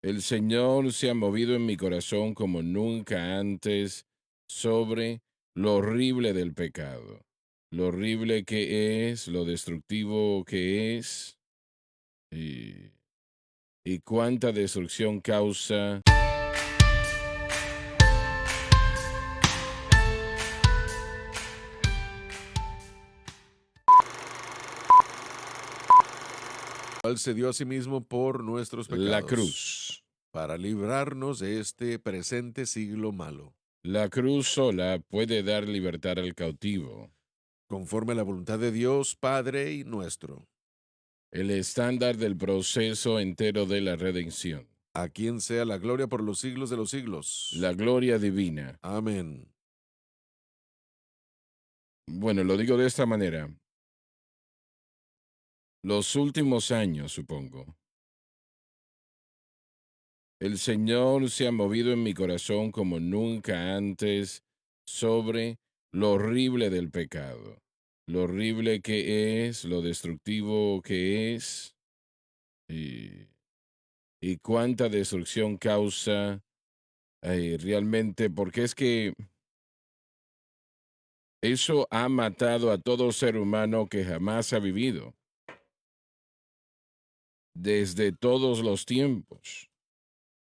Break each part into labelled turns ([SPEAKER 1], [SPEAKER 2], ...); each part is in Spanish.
[SPEAKER 1] El Señor se ha movido en mi corazón como nunca antes sobre lo horrible del pecado, lo horrible que es, lo destructivo que es y, y cuánta destrucción causa.
[SPEAKER 2] Cual se dio a sí mismo por nuestros
[SPEAKER 1] La
[SPEAKER 2] pecados,
[SPEAKER 1] cruz.
[SPEAKER 2] para librarnos de este presente siglo malo,
[SPEAKER 1] La cruz sola puede dar libertad al cautivo.
[SPEAKER 2] conforme a la voluntad de Dios, Padre y nuestro,
[SPEAKER 1] El estándar del proceso entero de la redención.
[SPEAKER 2] a quien sea la gloria por los siglos de los siglos.
[SPEAKER 1] La gloria divina.
[SPEAKER 2] Amén.
[SPEAKER 1] Bueno, lo digo de esta manera. Los últimos años, supongo. El Señor se ha movido en mi corazón como nunca antes sobre lo horrible del pecado, lo horrible que es, lo destructivo que es y, y cuánta destrucción causa realmente, porque es que eso ha matado a todo ser humano que jamás ha vivido, desde todos los tiempos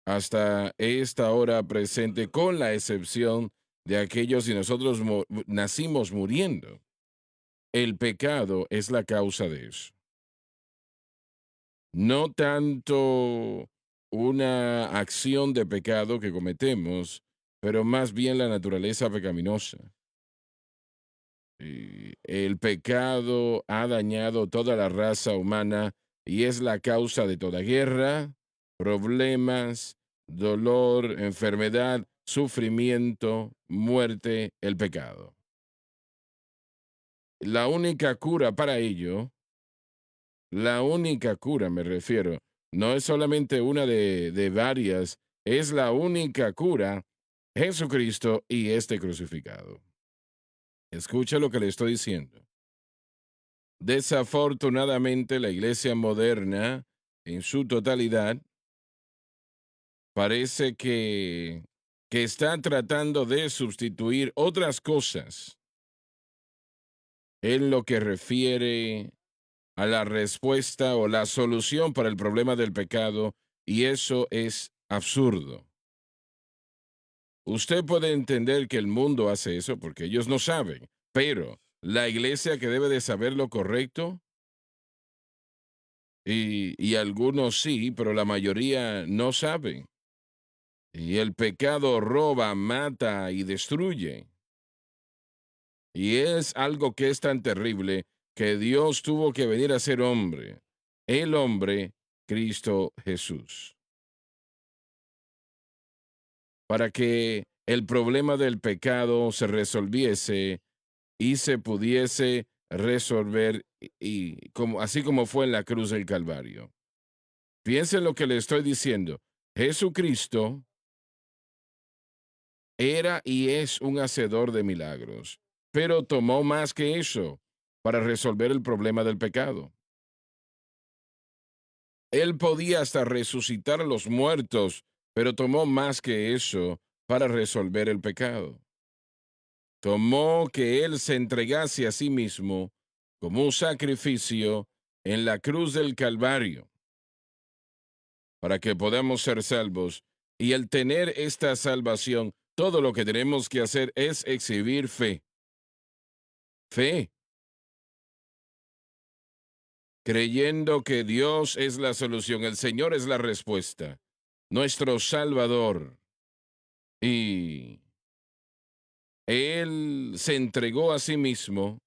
[SPEAKER 1] hasta esta hora presente, con la excepción de aquellos y nosotros nacimos muriendo. El pecado es la causa de eso. No tanto una acción de pecado que cometemos, pero más bien la naturaleza pecaminosa. Y el pecado ha dañado toda la raza humana y es la causa de toda guerra, problemas, dolor, enfermedad, sufrimiento, muerte, el pecado. La única cura para ello, la única cura me refiero, no es solamente una de varias, es la única cura, Jesucristo y este crucificado. Escucha lo que le estoy diciendo. Desafortunadamente, la iglesia moderna, en su totalidad, parece que está tratando de sustituir otras cosas en lo que refiere a la respuesta o la solución para el problema del pecado, y eso es absurdo. Usted puede entender que el mundo hace eso porque ellos no saben, pero la iglesia que debe de saber lo correcto, y algunos sí, pero la mayoría no saben. Y el pecado roba, mata y destruye. Y es algo que es tan terrible que Dios tuvo que venir a ser hombre. El hombre, Cristo Jesús. Para que el problema del pecado se resolviese y se pudiese resolver como, así como fue en la cruz del Calvario. Piensen lo que le estoy diciendo. Jesucristo era y es un hacedor de milagros, pero tomó más que eso para resolver el problema del pecado. Él podía hasta resucitar a los muertos, pero tomó más que eso para resolver el pecado. Tomó que Él se entregase a sí mismo como un sacrificio en la cruz del Calvario para que podamos ser salvos. Y al tener esta salvación, todo lo que tenemos que hacer es exhibir fe. Fe, creyendo que Dios es la solución, el Señor es la respuesta, nuestro Salvador. Y Él se entregó a sí mismo,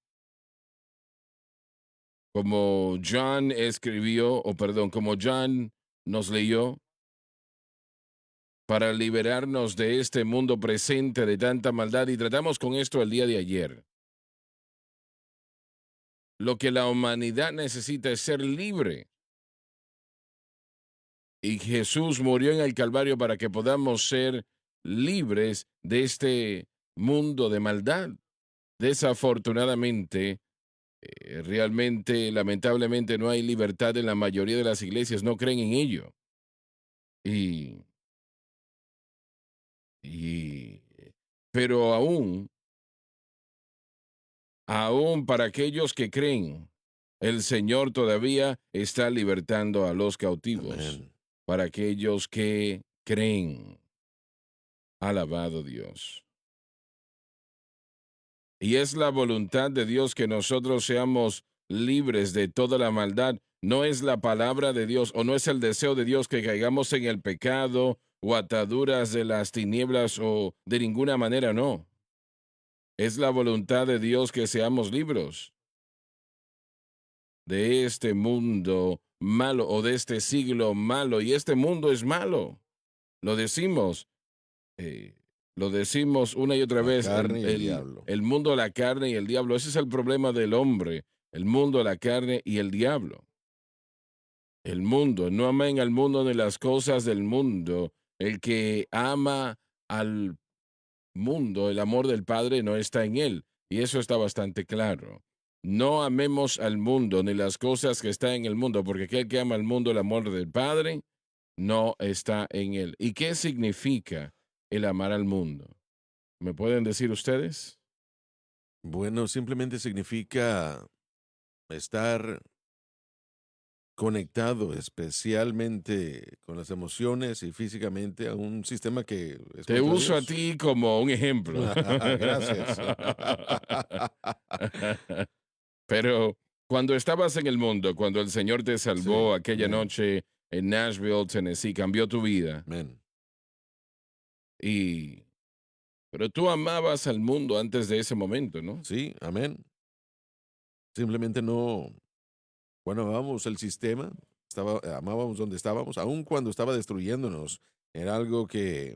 [SPEAKER 1] como John escribió, o perdón, como John nos leyó, para liberarnos de este mundo presente de tanta maldad. Y tratamos con esto el día de ayer. Lo que la humanidad necesita es ser libre. Y Jesús murió en el Calvario para que podamos ser libres de este mundo de maldad. Desafortunadamente, realmente, lamentablemente, no hay libertad en la mayoría de las iglesias, no creen en ello. Y, y, pero aún para aquellos que creen, el Señor todavía está libertando a los cautivos.
[SPEAKER 2] Amén.
[SPEAKER 1] Para aquellos que creen, alabado Dios. Y es la voluntad de Dios que nosotros seamos libres de toda la maldad. No es la palabra de Dios o no es el deseo de Dios que caigamos en el pecado o ataduras de las tinieblas o de ninguna manera, no. Es la voluntad de Dios que seamos libres de este mundo malo o de este siglo malo. Y este mundo es malo. Lo decimos. eh, lo decimos una y otra
[SPEAKER 2] La
[SPEAKER 1] vez,
[SPEAKER 2] carne y el diablo.
[SPEAKER 1] el mundo, la carne y el diablo. Ese es el problema del hombre, el mundo, la carne y el diablo. El mundo, no amen al mundo ni las cosas del mundo. El que ama al mundo, el amor del Padre no está en él. Y eso está bastante claro. No amemos al mundo ni las cosas que están en el mundo, porque aquel que ama al mundo, el amor del Padre, no está en él. ¿Y qué significa el amar al mundo? ¿Me pueden decir ustedes?
[SPEAKER 2] Bueno, simplemente significa estar conectado especialmente con las emociones y físicamente a un sistema que es
[SPEAKER 1] Te
[SPEAKER 2] contra
[SPEAKER 1] uso a
[SPEAKER 2] Dios.
[SPEAKER 1] ti como un ejemplo.
[SPEAKER 2] Gracias.
[SPEAKER 1] Pero cuando estabas en el mundo, cuando el Señor te
[SPEAKER 2] Sí,
[SPEAKER 1] salvó aquella
[SPEAKER 2] amén,
[SPEAKER 1] noche en Nashville, Tennessee, cambió tu vida.
[SPEAKER 2] amén.
[SPEAKER 1] Y pero tú amabas al mundo antes de ese momento, ¿no?
[SPEAKER 2] Sí, amén. Simplemente no, bueno, amábamos el sistema, amábamos donde estábamos, aun cuando estaba destruyéndonos. Era algo que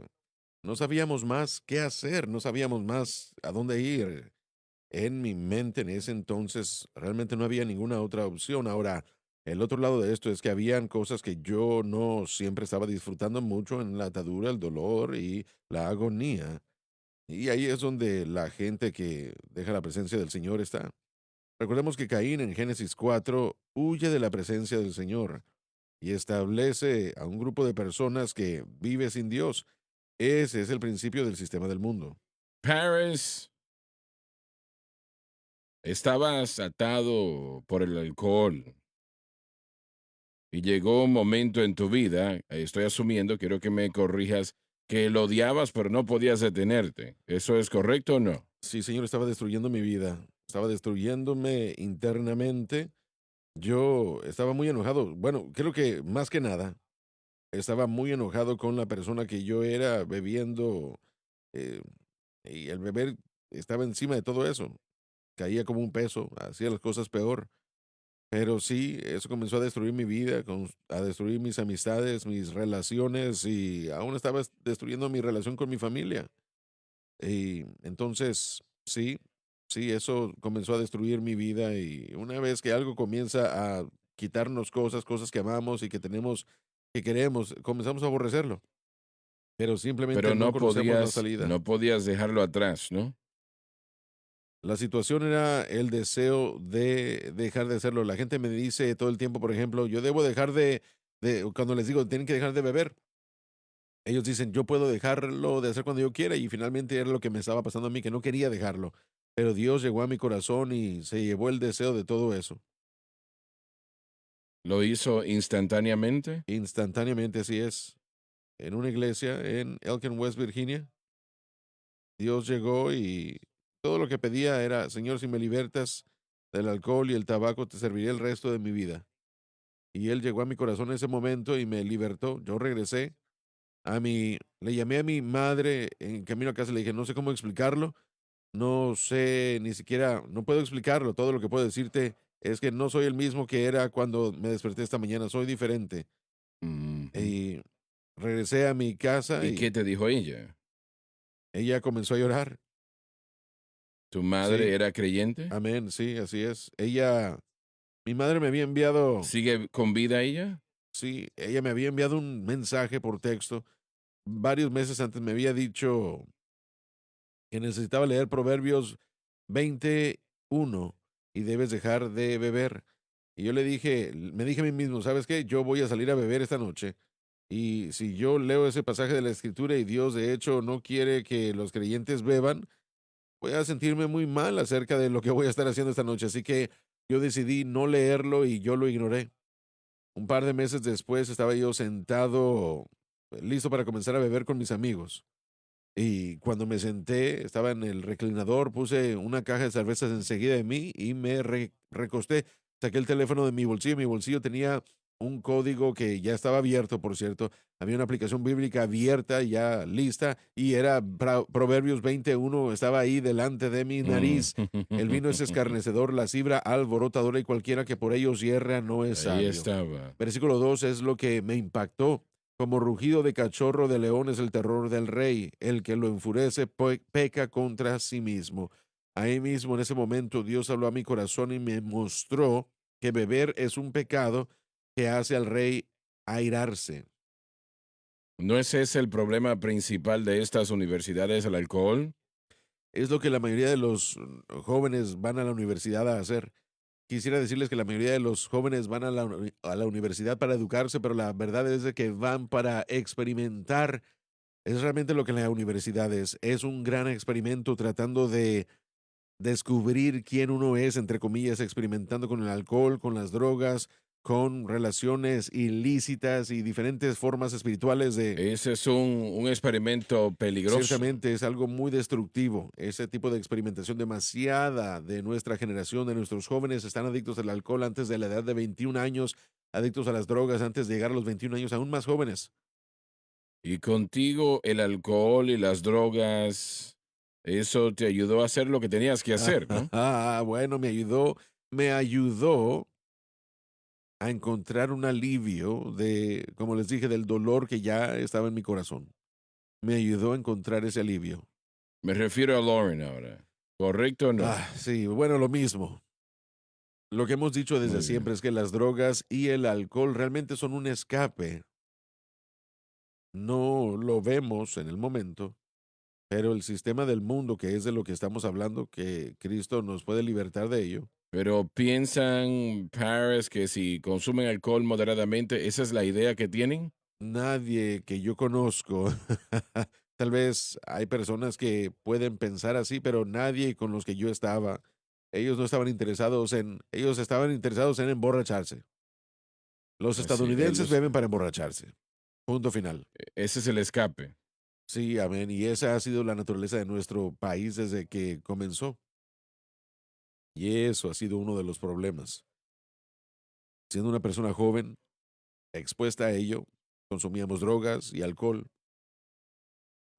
[SPEAKER 2] no sabíamos más qué hacer, no sabíamos más a dónde ir. En mi mente en ese entonces realmente no había ninguna otra opción. Ahora, el otro lado de esto es que habían cosas que yo no siempre estaba disfrutando mucho en la atadura, el dolor y la agonía. Y ahí es donde la gente que deja la presencia del Señor está. Recordemos que Caín en Génesis 4 huye de la presencia del Señor y establece a un grupo de personas que vive sin Dios. Ese es el principio del sistema del mundo.
[SPEAKER 1] Paris, estabas atado por el alcohol y llegó un momento en tu vida, estoy asumiendo, quiero que me corrijas, que lo odiabas pero no podías detenerte. ¿Eso es correcto o no?
[SPEAKER 2] Sí, Señor, estaba destruyendo mi vida, estaba destruyéndome internamente. Yo estaba muy enojado. Bueno, creo que más que nada, estaba muy enojado con la persona que yo era bebiendo, eh, y el beber estaba encima de todo eso. Caía como un peso, hacía las cosas peor. Pero sí, eso comenzó a destruir mi vida, a destruir mis amistades, mis relaciones y aún estaba destruyendo mi relación con mi familia. Y entonces, sí, sí, eso comenzó a destruir mi vida y una vez que algo comienza a quitarnos cosas, cosas que amamos y que tenemos, que queremos, comenzamos a aborrecerlo, pero simplemente
[SPEAKER 1] Pero
[SPEAKER 2] no conocemos la salida.
[SPEAKER 1] no podías dejarlo atrás, ¿no?
[SPEAKER 2] La situación era el deseo de dejar de hacerlo. La gente me dice todo el tiempo, por ejemplo, yo debo dejar cuando les digo, tienen que dejar de beber. Ellos dicen, yo puedo dejarlo de hacer cuando yo quiera y finalmente era lo que me estaba pasando a mí, que no quería dejarlo. Pero Dios llegó a mi corazón y se llevó el deseo de todo eso.
[SPEAKER 1] Lo hizo instantáneamente.
[SPEAKER 2] Instantáneamente, así es. En una iglesia en Elkin, West Virginia, Dios llegó y todo lo que pedía era, Señor, si me libertas del alcohol y el tabaco, te serviré el resto de mi vida. Y Él llegó a mi corazón en ese momento y me libertó. Yo regresé le llamé a mi madre en camino a casa, le dije, no sé cómo explicarlo, no sé ni siquiera, no puedo explicarlo. Todo lo que puedo decirte es que no soy el mismo que era cuando me desperté esta mañana, soy diferente.
[SPEAKER 1] Ujú.
[SPEAKER 2] Y regresé a mi casa
[SPEAKER 1] ¿Y
[SPEAKER 2] y
[SPEAKER 1] qué te dijo ella?
[SPEAKER 2] ella comenzó a llorar.
[SPEAKER 1] ¿Tu madre
[SPEAKER 2] Sí,
[SPEAKER 1] era creyente?
[SPEAKER 2] amén, sí, así es. Mi madre me había enviado,
[SPEAKER 1] ¿Sigue con vida ella?
[SPEAKER 2] sí, ella me había enviado un mensaje por texto. Varios meses antes me había dicho que necesitaba leer Proverbios 21 y debes dejar de beber. Y yo me dije a mí mismo, ¿sabes qué? Yo voy a salir a beber esta noche Y si yo leo ese pasaje de la Escritura y Dios de hecho no quiere que los creyentes beban, voy a sentirme muy mal acerca de lo que voy a estar haciendo esta noche. Así que yo decidí no leerlo y yo lo ignoré. Un par de meses después estaba yo sentado, listo para comenzar a beber con mis amigos. Y cuando me senté, estaba en el reclinador, puse una caja de cervezas enseguida de mí y me recosté. Saqué el teléfono de mi bolsillo. Mi bolsillo tenía un código que ya estaba abierto, por cierto. Había una aplicación bíblica abierta, ya lista, y era Proverbios 21, estaba ahí delante de mi
[SPEAKER 1] Mm.
[SPEAKER 2] nariz. El vino es escarnecedor, la cibra alborotadora y cualquiera que por ellos hierra no es
[SPEAKER 1] Ahí
[SPEAKER 2] sabio.
[SPEAKER 1] estaba.
[SPEAKER 2] Versículo 2 es lo que me impactó. Como rugido de cachorro de león es el terror del rey. El que lo enfurece peca contra sí mismo. Ahí mismo, en ese momento, Dios habló a mi corazón y me mostró que beber es un pecado que hace al rey airarse.
[SPEAKER 1] ¿No es ese el problema principal de estas universidades, el alcohol?
[SPEAKER 2] Es lo que la mayoría de los jóvenes van a la universidad a hacer. Quisiera decirles que la mayoría de los jóvenes van a a la universidad para educarse, pero la verdad es de que van para experimentar. Es realmente lo que la universidad es un gran experimento tratando de descubrir quién uno es, entre comillas, experimentando con el alcohol, con las drogas, con relaciones ilícitas y diferentes formas espirituales de...
[SPEAKER 1] Ese es un experimento peligroso.
[SPEAKER 2] Ciertamente es algo muy destructivo, ese tipo de experimentación demasiada de nuestra generación, de nuestros jóvenes, están adictos al alcohol antes de la edad de 21 años, adictos a las drogas antes de llegar a los 21 años, aún más jóvenes.
[SPEAKER 1] Y contigo el alcohol y las drogas, eso te ayudó a hacer lo que tenías que hacer, ¿no?
[SPEAKER 2] Bueno, me ayudó a encontrar un alivio de, como les dije, del dolor que ya estaba en mi corazón. Me ayudó a encontrar ese alivio.
[SPEAKER 1] Me refiero a Lauren ahora. ¿Correcto o no?
[SPEAKER 2] Sí, bueno, lo mismo. Lo que hemos dicho desde
[SPEAKER 1] Muy
[SPEAKER 2] siempre
[SPEAKER 1] bien.
[SPEAKER 2] es que las drogas y el alcohol realmente son un escape. No lo vemos en el momento, pero el sistema del mundo, que es de lo que estamos hablando, que Cristo nos puede libertar de ello.
[SPEAKER 1] Pero piensan, Paris, que si consumen alcohol moderadamente, esa es la idea que tienen.
[SPEAKER 2] Nadie que yo conozco, tal vez hay personas que pueden pensar así, pero nadie con los que yo estaba, ellos no estaban interesados ellos estaban interesados en emborracharse. Los
[SPEAKER 1] Así,
[SPEAKER 2] estadounidenses beben para emborracharse. Punto final.
[SPEAKER 1] ese es el escape.
[SPEAKER 2] Sí, amén. Y esa ha sido la naturaleza de nuestro país desde que comenzó. Y eso ha sido uno de los problemas. Siendo una persona joven, expuesta a ello, consumíamos drogas y alcohol.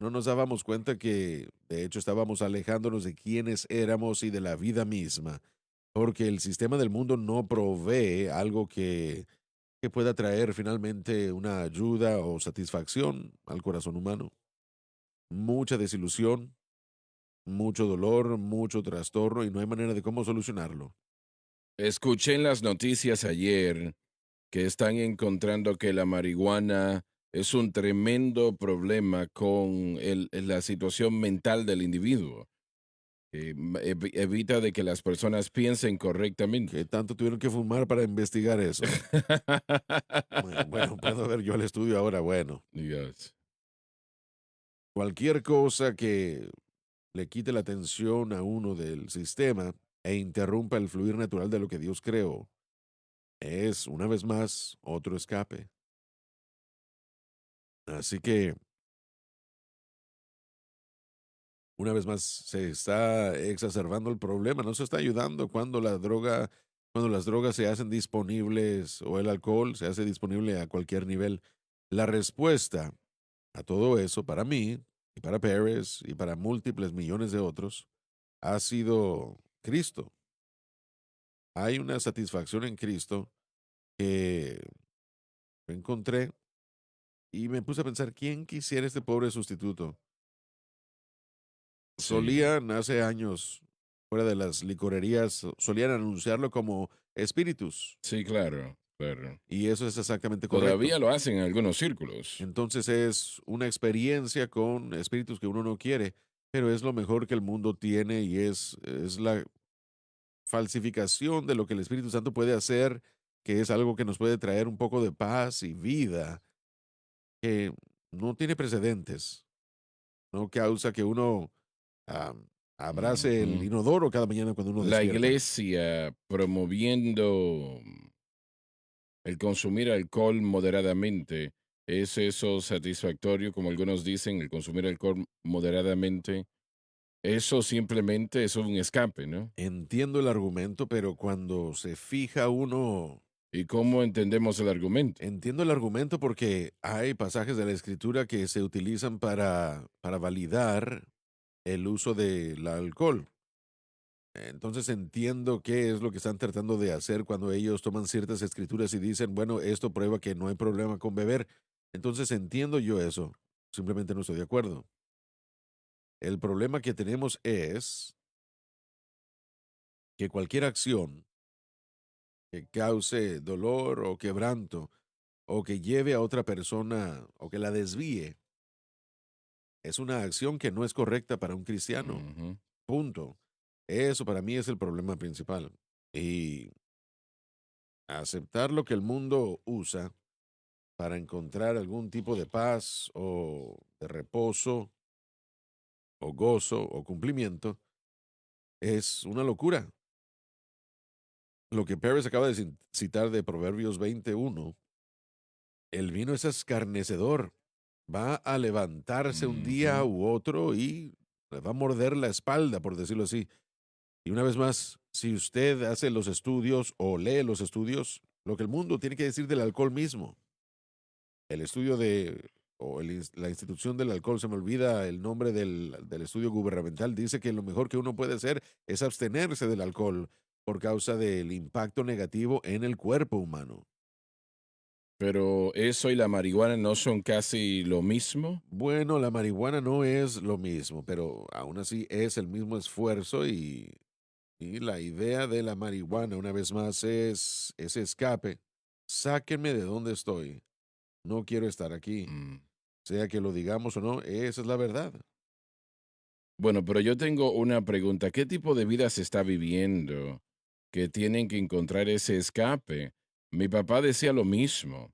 [SPEAKER 2] No nos dábamos cuenta que, de hecho, estábamos alejándonos de quienes éramos y de la vida misma, porque el sistema del mundo no provee algo que pueda traer finalmente una ayuda o satisfacción al corazón humano. Mucha desilusión, mucho dolor, mucho trastorno y no hay manera de cómo solucionarlo.
[SPEAKER 1] Escuché en las noticias ayer que están encontrando que la marihuana es un tremendo problema con la situación mental del individuo. Evita de que las personas piensen
[SPEAKER 2] ¿Qué
[SPEAKER 1] correctamente.
[SPEAKER 2] tanto tuvieron que fumar para investigar eso? Bueno, puedo ver yo el estudio ahora. Bueno,
[SPEAKER 1] Dios.
[SPEAKER 2] cualquier cosa que le quite la atención a uno del sistema e interrumpa el fluir natural de lo que Dios creó, es, una vez más, otro escape. Así que, una vez más, se está exacerbando el problema, no se está ayudando cuando las drogas se hacen disponibles o el alcohol se hace disponible a cualquier nivel. La respuesta a todo eso, para mí, y para Pérez, y para múltiples millones de otros, ha sido Cristo. Hay una satisfacción en Cristo que encontré y me puse a pensar, ¿quién quisiera este pobre sustituto?
[SPEAKER 1] Sí,
[SPEAKER 2] Solían hace años, fuera de las licorerías, solían anunciarlo como espíritus,
[SPEAKER 1] sí, claro, claro.
[SPEAKER 2] y eso es exactamente correcto.
[SPEAKER 1] Todavía lo hacen en algunos círculos.
[SPEAKER 2] Entonces es una experiencia con espíritus que uno no quiere, pero es lo mejor que el mundo tiene y es la falsificación de lo que el Espíritu Santo puede hacer, que es algo que nos puede traer un poco de paz y vida. que no tiene precedentes, no causa que uno am, abrace el
[SPEAKER 1] Ujú.
[SPEAKER 2] inodoro cada mañana cuando uno
[SPEAKER 1] La
[SPEAKER 2] despierta.
[SPEAKER 1] iglesia promoviendo el consumir alcohol moderadamente, ¿es eso satisfactorio, como algunos dicen, el consumir alcohol moderadamente? Eso simplemente es un escape, ¿no?
[SPEAKER 2] Entiendo el argumento, pero cuando se fija uno,
[SPEAKER 1] ¿Y cómo entendemos el argumento?
[SPEAKER 2] entiendo el argumento porque hay pasajes de la escritura que se utilizan para validar el uso del alcohol. Entonces entiendo qué es lo que están tratando de hacer cuando ellos toman ciertas escrituras y dicen, bueno, esto prueba que no hay problema con beber. Entonces entiendo yo eso. Simplemente no estoy de acuerdo. El problema que tenemos es que cualquier acción que cause dolor o quebranto o que lleve a otra persona o que la desvíe es una acción que no es correcta para un cristiano.
[SPEAKER 1] Ujú.
[SPEAKER 2] Punto. Eso para mí es el problema principal. Y aceptar lo que el mundo usa para encontrar algún tipo de paz o de reposo o gozo o cumplimiento es una locura. Lo que Pérez acaba de citar de Proverbios 21, el vino es escarnecedor, va a levantarse un día
[SPEAKER 1] Ujú.
[SPEAKER 2] u otro y le va a morder la espalda, por decirlo así. Y una vez más, si usted hace los estudios o lee los estudios, lo que el mundo tiene que decir del alcohol mismo, el estudio de, o la institución del alcohol, se me olvida el nombre del estudio gubernamental, dice que lo mejor que uno puede hacer es abstenerse del alcohol por causa del impacto negativo en el cuerpo humano.
[SPEAKER 1] Pero eso y la marihuana no son casi lo mismo.
[SPEAKER 2] Bueno, la marihuana no es lo mismo, pero aún así es el mismo esfuerzo y la idea de la marihuana, una vez más, es ese escape. Sáquenme de donde estoy. No quiero estar aquí.
[SPEAKER 1] Mm.
[SPEAKER 2] Sea que lo digamos o no, esa es la verdad.
[SPEAKER 1] Bueno, pero yo tengo una pregunta. ¿Qué tipo de vida se está viviendo que tienen que encontrar ese escape? Mi papá decía lo mismo.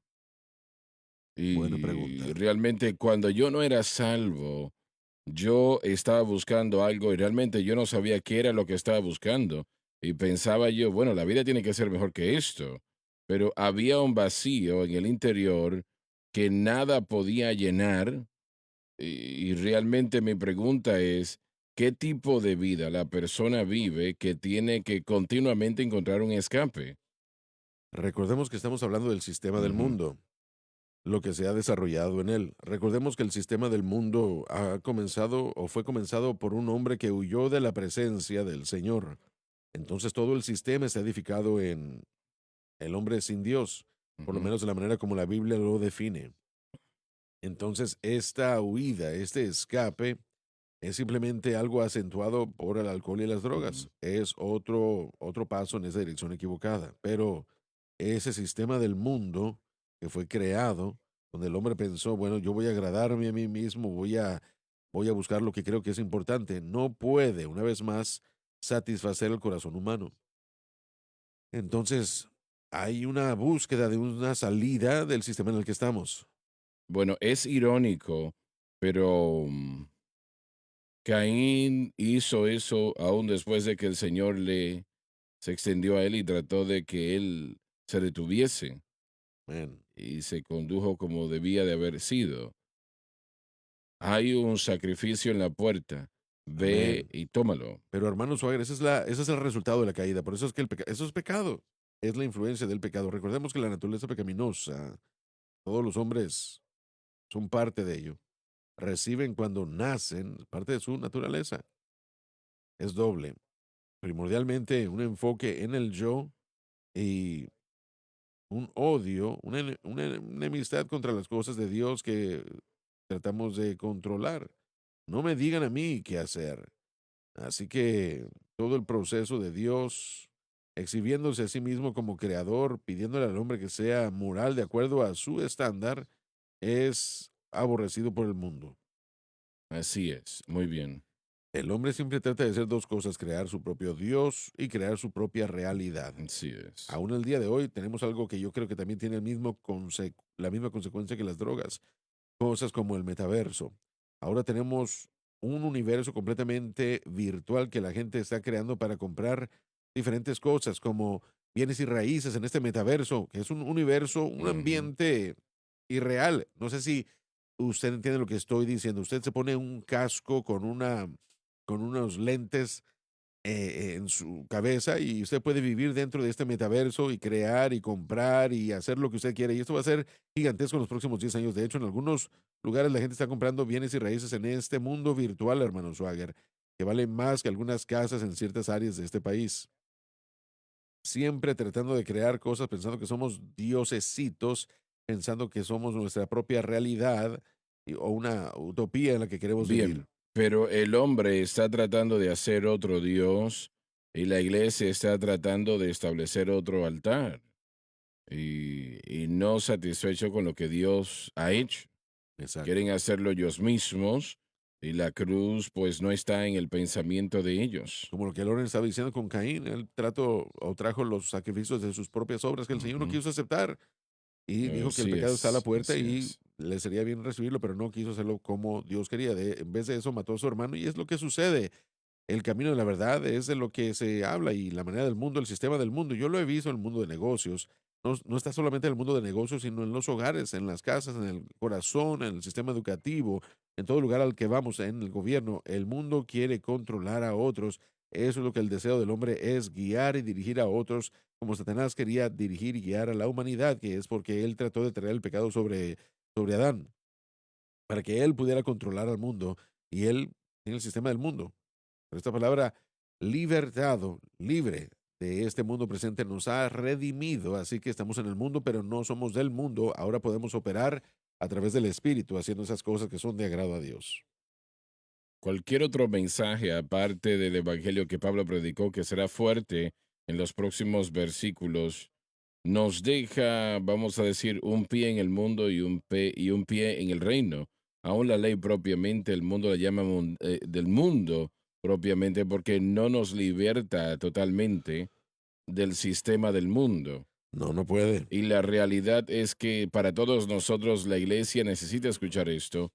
[SPEAKER 2] Buena
[SPEAKER 1] Y
[SPEAKER 2] pregunta.
[SPEAKER 1] realmente cuando yo no era salvo, yo estaba buscando algo y realmente yo no sabía qué era lo que estaba buscando. Y pensaba yo, bueno, la vida tiene que ser mejor que esto. Pero había un vacío en el interior que nada podía llenar. Y realmente mi pregunta es, ¿qué tipo de vida la persona vive que tiene que continuamente encontrar un escape?
[SPEAKER 2] Recordemos que estamos hablando del sistema del
[SPEAKER 1] Ujú.
[SPEAKER 2] mundo, lo que se ha desarrollado en él. Recordemos que el sistema del mundo ha comenzado o fue comenzado por un hombre que huyó de la presencia del Señor. Entonces todo el sistema está edificado en el hombre sin Dios, por lo
[SPEAKER 1] Ujú.
[SPEAKER 2] menos de la manera como la Biblia lo define. Entonces esta huida, este escape, es simplemente algo acentuado por el alcohol y las
[SPEAKER 1] Mm.
[SPEAKER 2] drogas. Es otro paso en esa dirección equivocada. Pero ese sistema del mundo que fue creado, donde el hombre pensó, bueno, yo voy a agradarme a mí mismo, voy a buscar lo que creo que es importante, no puede, una vez más, satisfacer el corazón humano. Entonces, hay una búsqueda de una salida del sistema en el que estamos.
[SPEAKER 1] Bueno, es irónico, pero Caín hizo eso aún después de que el Señor le se extendió a él y trató de que él se detuviese
[SPEAKER 2] Man.
[SPEAKER 1] y se condujo como debía de haber sido. Hay un sacrificio en la puerta. Ve
[SPEAKER 2] Amén.
[SPEAKER 1] y tómalo.
[SPEAKER 2] Pero hermano Swagger, ese es el resultado de la caída. Por eso es que eso es pecado. Es la influencia del pecado. Recordemos que la naturaleza pecaminosa, todos los hombres son parte de ello. Reciben cuando nacen parte de su naturaleza. Es doble. Primordialmente un enfoque en el yo y un odio, una enemistad contra las cosas de Dios que tratamos de controlar. No me digan a mí qué hacer. Así que todo el proceso de Dios exhibiéndose a sí mismo como creador, pidiéndole al hombre que sea moral de acuerdo a su estándar, es aborrecido por el mundo.
[SPEAKER 1] Así es. Muy bien.
[SPEAKER 2] El hombre siempre trata de hacer dos cosas, crear su propio Dios y crear su propia realidad.
[SPEAKER 1] Así es.
[SPEAKER 2] Aún el día de hoy tenemos algo que yo creo que también tiene la misma consecuencia que las drogas. cosas como el metaverso. Ahora tenemos un universo completamente virtual que la gente está creando para comprar diferentes cosas como bienes y raíces en este metaverso, que es un universo, un
[SPEAKER 1] Ujú.
[SPEAKER 2] ambiente irreal. No sé si usted entiende lo que estoy diciendo. Usted se pone un casco con unos lentes en su cabeza y usted puede vivir dentro de este metaverso y crear y comprar y hacer lo que usted quiera. Y esto va a ser gigantesco en los próximos 10 años. De hecho, en algunos lugares la gente está comprando bienes y raíces en este mundo virtual, hermano Swagger, que valen más que algunas casas en ciertas áreas de este país. Siempre tratando de crear cosas pensando que somos diosesitos, pensando que somos nuestra propia realidad o una utopía en la que queremos
[SPEAKER 1] Bien,
[SPEAKER 2] vivir.
[SPEAKER 1] pero el hombre está tratando de hacer otro Dios y la iglesia está tratando de establecer otro altar y no satisfecho con lo que Dios ha hecho.
[SPEAKER 2] Exacto.
[SPEAKER 1] Quieren hacerlo ellos mismos y la cruz pues no está en el pensamiento de ellos.
[SPEAKER 2] Como lo que Loren estaba diciendo con Caín, él trató o trajo los sacrificios de sus propias obras que el Señor no
[SPEAKER 1] Ujú.
[SPEAKER 2] quiso aceptar y dijo que el
[SPEAKER 1] Así
[SPEAKER 2] pecado está a la
[SPEAKER 1] es,
[SPEAKER 2] puerta
[SPEAKER 1] así
[SPEAKER 2] y
[SPEAKER 1] es.
[SPEAKER 2] le sería bien recibirlo, pero no quiso hacerlo como Dios quería. En vez de eso, mató a su hermano y es lo que sucede. El camino de la verdad es de lo que se habla y la manera del mundo, el sistema del mundo. Yo lo he visto en el mundo de negocios. No, no está solamente en el mundo de negocios, sino en los hogares, en las casas, en el corazón, en el sistema educativo, en todo lugar al que vamos, en el gobierno. El mundo quiere controlar a otros. Eso es lo que el deseo del hombre es, guiar y dirigir a otros, como Satanás quería dirigir y guiar a la humanidad, que es porque él trató de traer el pecado sobre Adán, para que él pudiera controlar al mundo y él en el sistema del mundo. Pero esta palabra libertado, libre de este mundo presente, nos ha redimido. Así que estamos en el mundo, pero no somos del mundo. Ahora podemos operar a través del Espíritu, haciendo esas cosas que son de agrado a Dios.
[SPEAKER 1] Cualquier otro mensaje aparte del evangelio que Pablo predicó que será fuerte en los próximos versículos nos deja, vamos a decir, un pie en el mundo y un pie en el reino. Aún la ley propiamente, el mundo la llama del mundo propiamente porque no nos liberta totalmente del sistema del mundo.
[SPEAKER 2] No, no puede.
[SPEAKER 1] Y la realidad es que para todos nosotros la iglesia necesita escuchar esto.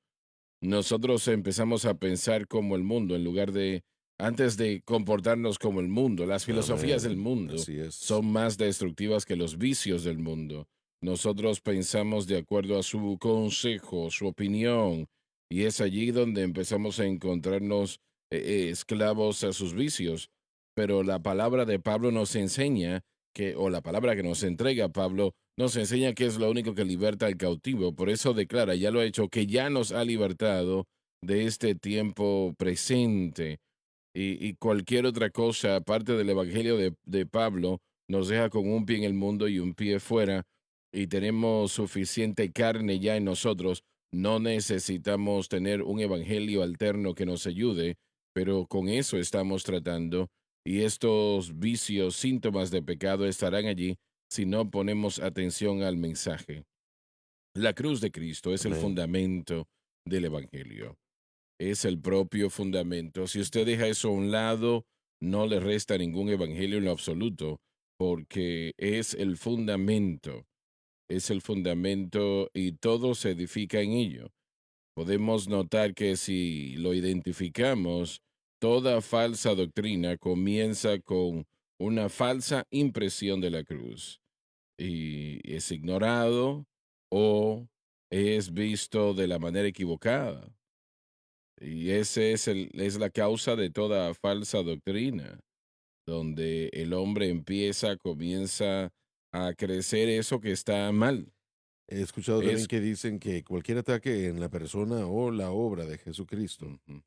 [SPEAKER 1] Nosotros empezamos a pensar como el mundo en lugar de, antes de comportarnos como el mundo. Las filosofías del
[SPEAKER 2] Amén.
[SPEAKER 1] mundo
[SPEAKER 2] Así es.
[SPEAKER 1] son más destructivas que los vicios del mundo. Nosotros pensamos de acuerdo a su consejo, su opinión, y es allí donde empezamos a encontrarnos esclavos a sus vicios. Pero la palabra de Pablo nos enseña que, o la palabra que nos entrega Pablo, nos enseña que es lo único que liberta al cautivo. Por eso declara, ya lo ha hecho, que ya nos ha libertado de este tiempo presente. Y cualquier otra cosa, aparte del Evangelio de Pablo, nos deja con un pie en el mundo y un pie fuera. Y tenemos suficiente carne ya en nosotros. No necesitamos tener un Evangelio alterno que nos ayude, pero con eso estamos tratando. Y estos vicios, síntomas de pecado estarán allí si no ponemos atención al mensaje. La cruz de Cristo es el
[SPEAKER 2] Amén.
[SPEAKER 1] fundamento del Evangelio. Es el propio fundamento. Si usted deja eso a un lado, no le resta ningún Evangelio en lo absoluto, porque es el fundamento. Es el fundamento y todo se edifica en ello. Podemos notar que si lo identificamos, toda falsa doctrina comienza con una falsa impresión de la cruz y es ignorado o es visto de la manera equivocada. Y ese es la causa de toda falsa doctrina, donde el hombre comienza a crecer eso que está mal.
[SPEAKER 2] He escuchado también
[SPEAKER 1] Es
[SPEAKER 2] que dicen que cualquier ataque en la persona o la obra de Jesucristo,
[SPEAKER 1] Ujú.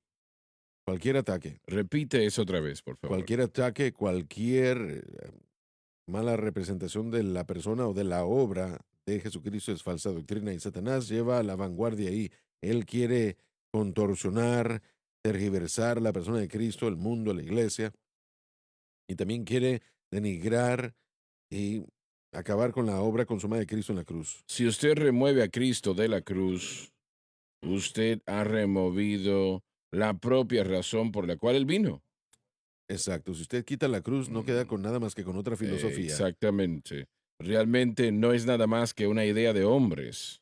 [SPEAKER 2] cualquier ataque,
[SPEAKER 1] Repite eso otra vez, por favor.
[SPEAKER 2] cualquier ataque, cualquier mala representación de la persona o de la obra de Jesucristo es falsa doctrina y Satanás lleva a la vanguardia ahí. Él quiere contorsionar, tergiversar la persona de Cristo, el mundo, la iglesia, y también quiere denigrar y acabar con la obra consumada de Cristo en la cruz.
[SPEAKER 1] Si usted remueve a Cristo de la cruz, usted ha removido la propia razón por la cual él vino.
[SPEAKER 2] Exacto, si usted quita la cruz no queda
[SPEAKER 1] Mm,
[SPEAKER 2] con nada más que con otra filosofía.
[SPEAKER 1] exactamente. Realmente no es nada más que una idea de hombres.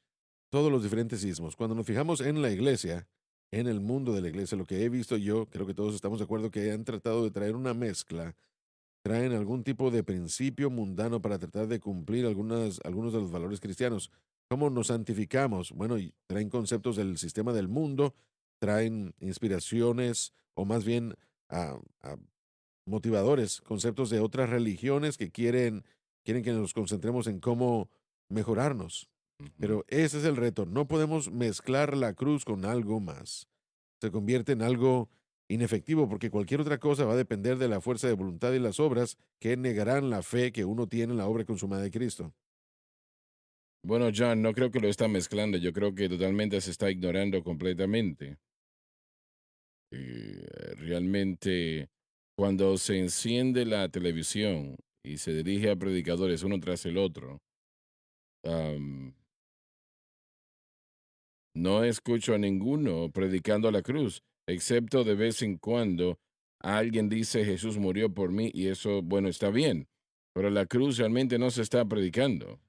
[SPEAKER 2] todos los diferentes ismos. Cuando nos fijamos en la iglesia, en el mundo de la iglesia, lo que he visto yo, creo que todos estamos de acuerdo que han tratado de traer una mezcla, traen algún tipo de principio mundano para tratar de cumplir algunos de los valores cristianos. ¿Cómo nos santificamos? Bueno, y traen conceptos del sistema del mundo, traen inspiraciones o más bien a motivadores, conceptos de otras religiones que quieren que nos concentremos en cómo mejorarnos.
[SPEAKER 1] Ujú.
[SPEAKER 2] Pero ese es el reto. No podemos mezclar la cruz con algo más. Se convierte en algo inefectivo porque cualquier otra cosa va a depender de la fuerza de voluntad y las obras que negarán la fe que uno tiene en la obra consumada de Cristo.
[SPEAKER 1] Bueno, John, no creo que lo está mezclando. Yo creo que totalmente se está ignorando completamente. Realmente, cuando se enciende la televisión y se dirige a predicadores uno tras el otro, am, no escucho a ninguno predicando la cruz, excepto de vez en cuando alguien dice Jesús murió por mí y eso, bueno, está bien, pero la cruz realmente no se está predicando.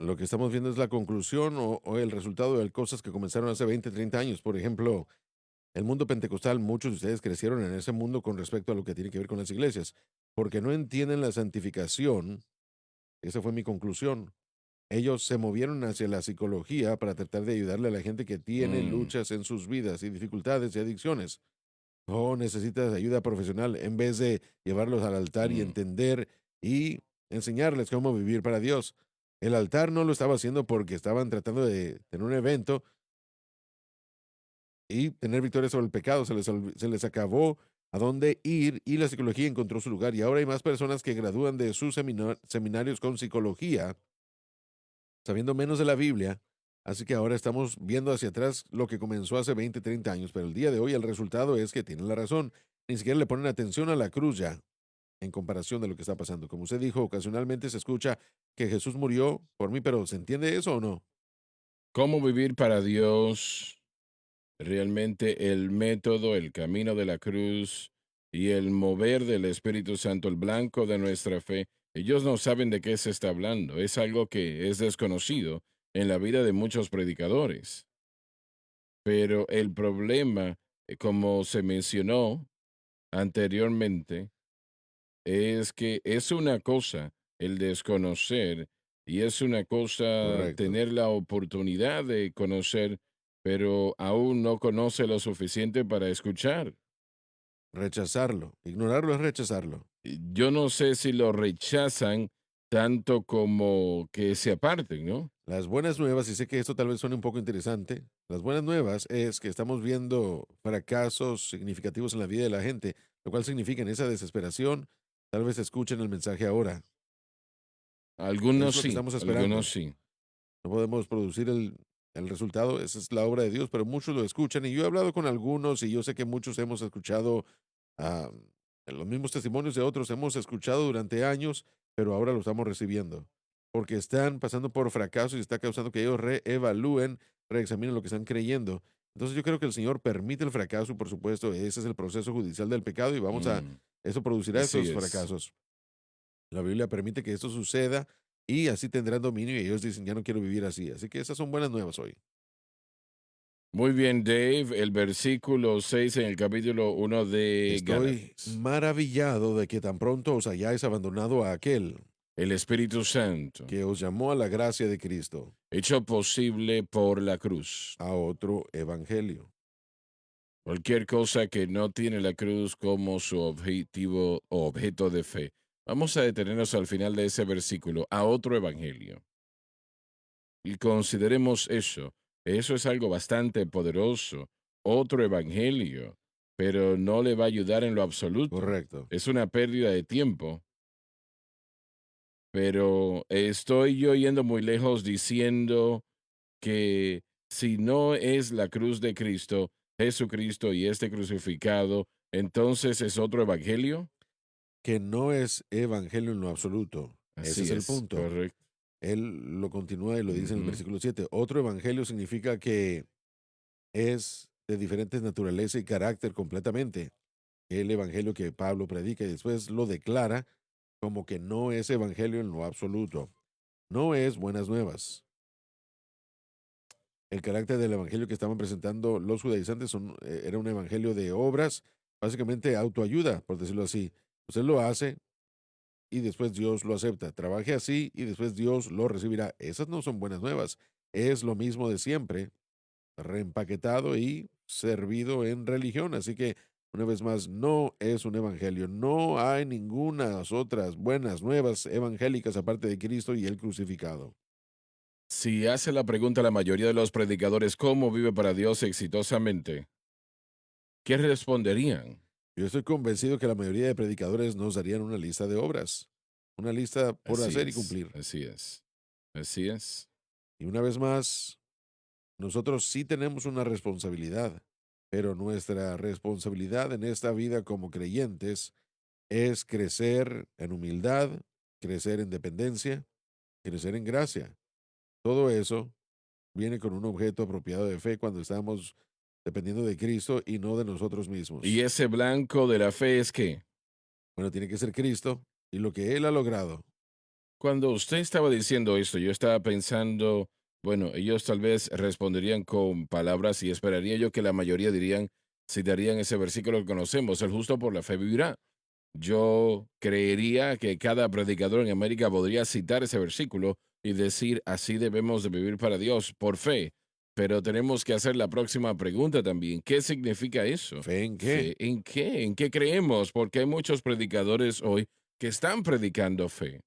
[SPEAKER 2] Lo que estamos viendo es la conclusión o el resultado de cosas que comenzaron hace 20, 30 años. Por ejemplo, el mundo pentecostal, muchos de ustedes crecieron en ese mundo con respecto a lo que tiene que ver con las iglesias, porque no entienden la santificación. Esa fue mi conclusión. Ellos se movieron hacia la psicología para tratar de ayudarle a la gente que tiene
[SPEAKER 1] Mm,
[SPEAKER 2] luchas en sus vidas y dificultades y adicciones. Oh, necesitas ayuda profesional en vez de llevarlos al altar y
[SPEAKER 1] mm.
[SPEAKER 2] entender y enseñarles cómo vivir para Dios. El altar no lo estaba haciendo porque estaban tratando de tener un evento y tener victoria sobre el pecado. Se les acabó a dónde ir y la psicología encontró su lugar. Y ahora hay más personas que gradúan de sus seminarios con psicología, sabiendo menos de la Biblia. Así que ahora estamos viendo hacia atrás lo que comenzó hace 20, 30 años, pero el día de hoy el resultado es que tienen la razón. Ni siquiera le ponen atención a la cruz ya, en comparación de lo que está pasando. Como usted dijo, ocasionalmente se escucha que Jesús murió por mí, pero ¿se entiende eso o no?
[SPEAKER 1] ¿Cómo vivir para Dios? Realmente el método, el camino de la cruz y el mover del Espíritu Santo, el blanco de nuestra fe, ellos no saben de qué se está hablando. Es algo que es desconocido en la vida de muchos predicadores. Pero el problema, como se mencionó anteriormente, es que es una cosa el desconocer y es una cosa
[SPEAKER 2] Correcto.
[SPEAKER 1] tener la oportunidad de conocer, pero aún no conoce lo suficiente para escuchar.
[SPEAKER 2] Rechazarlo. Ignorarlo es rechazarlo.
[SPEAKER 1] Yo no sé si lo rechazan tanto como que se aparten, ¿no?
[SPEAKER 2] Las buenas nuevas, y sé que esto tal vez suene un poco interesante, las buenas nuevas es que estamos viendo fracasos significativos en la vida de la gente, lo cual significa en esa desesperación, tal vez escuchen el mensaje ahora. Es lo que estamos
[SPEAKER 1] Algunos
[SPEAKER 2] esperando.
[SPEAKER 1] sí.
[SPEAKER 2] No podemos producir el resultado, esa es la obra de Dios, pero muchos lo escuchan y yo he hablado con algunos y yo sé que muchos hemos escuchado ah, los mismos testimonios de otros, hemos escuchado durante años, pero ahora lo estamos recibiendo, porque están pasando por fracaso y está causando que ellos reevalúen, reexaminen lo que están creyendo. Entonces yo creo que el Señor permite el fracaso, por supuesto, ese es el proceso judicial del pecado y
[SPEAKER 1] Mm,
[SPEAKER 2] eso producirá
[SPEAKER 1] así
[SPEAKER 2] estos
[SPEAKER 1] es.
[SPEAKER 2] fracasos. La Biblia permite que esto suceda y así tendrán dominio y ellos dicen, ya no quiero vivir así. Así que esas son buenas nuevas hoy.
[SPEAKER 1] Muy bien, Dave. El versículo 6 en el capítulo 1 de
[SPEAKER 2] Estoy
[SPEAKER 1] Gálatas.
[SPEAKER 2] maravillado de que tan pronto os hayáis abandonado a aquel
[SPEAKER 1] El Espíritu Santo,
[SPEAKER 2] que os llamó a la gracia de Cristo,
[SPEAKER 1] hecho posible por la cruz.
[SPEAKER 2] a otro evangelio.
[SPEAKER 1] Cualquier cosa que no tiene la cruz como su objetivo o objeto de fe. Vamos a detenernos al final de ese versículo, a otro evangelio. Y consideremos eso. Eso es algo bastante poderoso. Otro evangelio, pero no le va a ayudar en lo absoluto.
[SPEAKER 2] Correcto.
[SPEAKER 1] Es una pérdida de tiempo. Pero estoy yo yendo muy lejos diciendo que si no es la cruz de Cristo, Jesucristo y este crucificado, entonces es otro evangelio.
[SPEAKER 2] Que no es evangelio en lo absoluto. Ese
[SPEAKER 1] Así
[SPEAKER 2] es el
[SPEAKER 1] es,
[SPEAKER 2] punto.
[SPEAKER 1] correcto.
[SPEAKER 2] Él lo continúa y lo dice en el
[SPEAKER 1] Ujú.
[SPEAKER 2] versículo 7. Otro evangelio significa que es de diferentes naturaleza y carácter completamente. El evangelio que Pablo predica y después lo declara como que no es evangelio en lo absoluto. No es buenas nuevas. El carácter del evangelio que estaban presentando los judaizantes era un evangelio de obras, básicamente autoayuda, por decirlo así. Usted lo hace y después Dios lo acepta. Trabaje así y después Dios lo recibirá. Esas no son buenas nuevas. Es lo mismo de siempre, reempaquetado y servido en religión. Así que, una vez más, no es un evangelio. No hay ninguna otras buenas nuevas evangélicas aparte de Cristo y el crucificado.
[SPEAKER 1] Si hace la pregunta a la mayoría de los predicadores cómo vive para Dios exitosamente, ¿qué responderían?
[SPEAKER 2] Yo estoy convencido que la mayoría de predicadores nos darían una lista de obras, una lista por
[SPEAKER 1] Así
[SPEAKER 2] hacer y
[SPEAKER 1] es,
[SPEAKER 2] cumplir.
[SPEAKER 1] así es, así es.
[SPEAKER 2] Y una vez más, nosotros sí tenemos una responsabilidad, pero nuestra responsabilidad en esta vida como creyentes es crecer en humildad, crecer en dependencia, crecer en gracia. Todo eso viene con un objeto apropiado de fe cuando estamos dependiendo de Cristo y no de nosotros
[SPEAKER 1] Y
[SPEAKER 2] mismos.
[SPEAKER 1] ese blanco de la fe es que,
[SPEAKER 2] Bueno, tiene que ser Cristo y lo que Él ha logrado.
[SPEAKER 1] cuando usted estaba diciendo esto, yo estaba pensando, bueno, ellos tal vez responderían con palabras y esperaría yo que la mayoría dirían, citarían ese versículo que conocemos, el justo por la fe vivirá. Yo creería que cada predicador en América podría citar ese versículo y decir, así debemos de vivir para Dios, por fe. Pero tenemos que hacer la próxima pregunta también. ¿Qué significa eso?
[SPEAKER 2] ¿Fe en qué?
[SPEAKER 1] ¿Fe en qué? ¿En qué creemos? Porque hay muchos predicadores hoy que están predicando fe.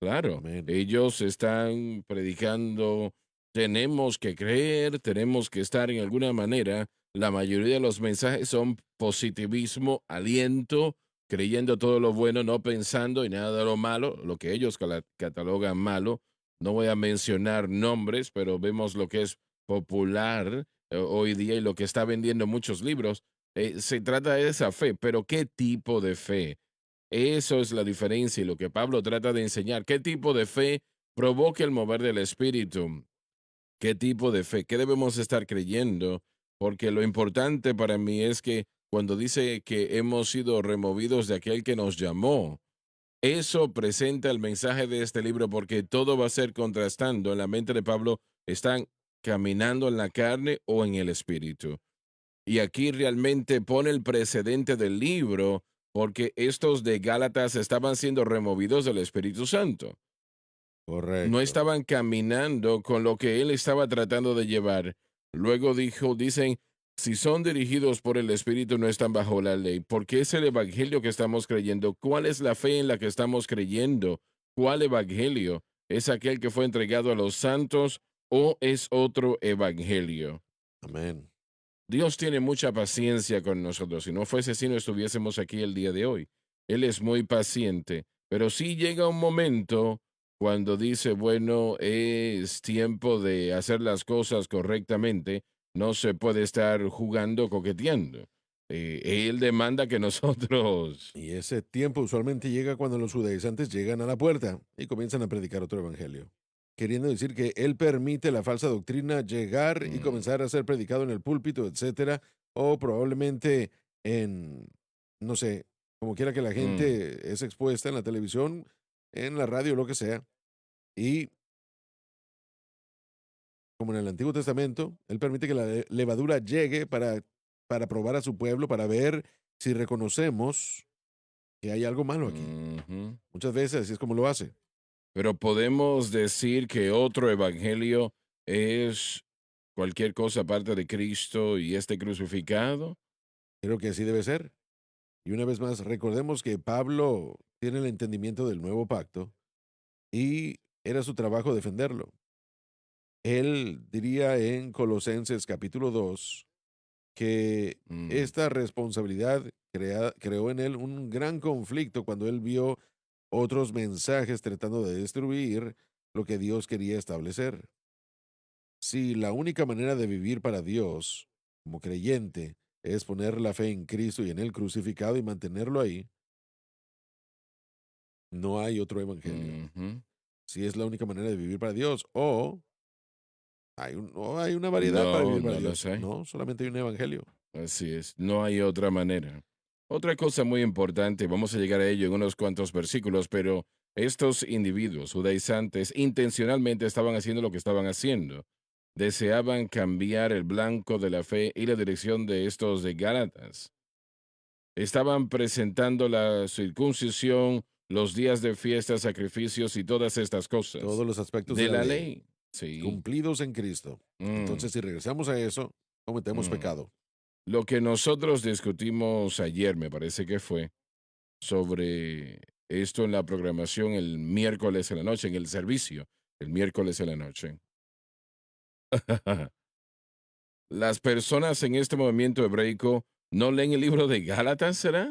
[SPEAKER 1] Claro,
[SPEAKER 2] Amén.
[SPEAKER 1] ellos están predicando, tenemos que creer, tenemos que estar en alguna manera. La mayoría de los mensajes son positivismo, aliento, creyendo todo lo bueno, no pensando en nada de lo malo, lo que ellos catalogan malo. No voy a mencionar nombres, pero vemos lo que es popular hoy día y lo que está vendiendo muchos libros. Se trata de esa fe, pero ¿qué tipo de fe? Eso es la diferencia y lo que Pablo trata de enseñar. ¿Qué tipo de fe provoca el mover del Espíritu? ¿Qué tipo de fe? ¿Qué debemos estar creyendo? Porque lo importante para mí es que cuando dice que hemos sido removidos de aquel que nos llamó, eso presenta el mensaje de este libro porque todo va a ser contrastando. En la mente de Pablo están caminando en la carne o en el Espíritu. Y aquí realmente pone el precedente del libro, porque estos de Gálatas estaban siendo removidos del Espíritu Santo. No
[SPEAKER 2] Correcto.
[SPEAKER 1] estaban caminando con lo que él estaba tratando de llevar. Luego dicen, si son dirigidos por el Espíritu no están bajo la ley. ¿Por qué es el Evangelio que estamos creyendo? ¿Cuál es la fe en la que estamos creyendo? ¿Cuál Evangelio? ¿Es aquel que fue entregado a los santos o es otro Evangelio?
[SPEAKER 2] Amén.
[SPEAKER 1] Dios tiene mucha paciencia con nosotros. Si no fuese así, no estuviésemos aquí el día de hoy. Él es muy paciente, pero sí llega un momento cuando dice, bueno, es tiempo de hacer las cosas correctamente. No se puede estar jugando, coqueteando. Él demanda que nosotros...
[SPEAKER 2] Y ese tiempo usualmente llega cuando los judaizantes llegan a la puerta y comienzan a predicar otro evangelio, queriendo decir que él permite la falsa doctrina llegar y
[SPEAKER 1] Mm,
[SPEAKER 2] comenzar a ser predicado en el púlpito, etcétera, o probablemente en, no sé, como quiera que la
[SPEAKER 1] mm,
[SPEAKER 2] gente es expuesta en la televisión, en la radio, lo que sea, y como en el Antiguo Testamento, él permite que la levadura llegue para probar a su pueblo, para ver si reconocemos que hay algo malo aquí.
[SPEAKER 1] ujú.
[SPEAKER 2] Muchas veces así es como lo hace.
[SPEAKER 1] Pero podemos decir que otro evangelio es cualquier cosa aparte de Cristo y este crucificado.
[SPEAKER 2] Creo que así debe ser. Y una vez más, recordemos que Pablo tiene el entendimiento del nuevo pacto y era su trabajo defenderlo. Él diría en Colosenses capítulo 2 que
[SPEAKER 1] Mm,
[SPEAKER 2] esta responsabilidad creó en él un gran conflicto cuando él vio otros mensajes tratando de destruir lo que Dios quería establecer. Si la única manera de vivir para Dios como creyente es poner la fe en Cristo y en el crucificado y mantenerlo ahí, no hay otro evangelio.
[SPEAKER 1] ujú.
[SPEAKER 2] Si es la única manera de vivir para Dios o hay una variedad para
[SPEAKER 1] No,
[SPEAKER 2] vivir para
[SPEAKER 1] no lo
[SPEAKER 2] Dios.
[SPEAKER 1] sé.
[SPEAKER 2] No, solamente hay un evangelio.
[SPEAKER 1] Así es, no hay otra manera. Otra cosa muy importante, vamos a llegar a ello en unos cuantos versículos, pero estos individuos judaizantes intencionalmente estaban haciendo lo que estaban haciendo. deseaban cambiar el blanco de la fe y la dirección de estos de Gálatas. Estaban presentando la circuncisión, los días de fiesta, sacrificios y todas estas cosas
[SPEAKER 2] Todos los aspectos de
[SPEAKER 1] de
[SPEAKER 2] la
[SPEAKER 1] la
[SPEAKER 2] ley,
[SPEAKER 1] ley. Sí.
[SPEAKER 2] cumplidos en Cristo.
[SPEAKER 1] Mm,
[SPEAKER 2] Entonces, si regresamos a eso, cometemos
[SPEAKER 1] mm.
[SPEAKER 2] pecado.
[SPEAKER 1] Lo que nosotros discutimos ayer, me parece que fue, sobre esto en la programación el miércoles en la noche, en el servicio, el miércoles en la noche. Las personas en este movimiento hebraico no leen el libro de Gálatas, ¿será?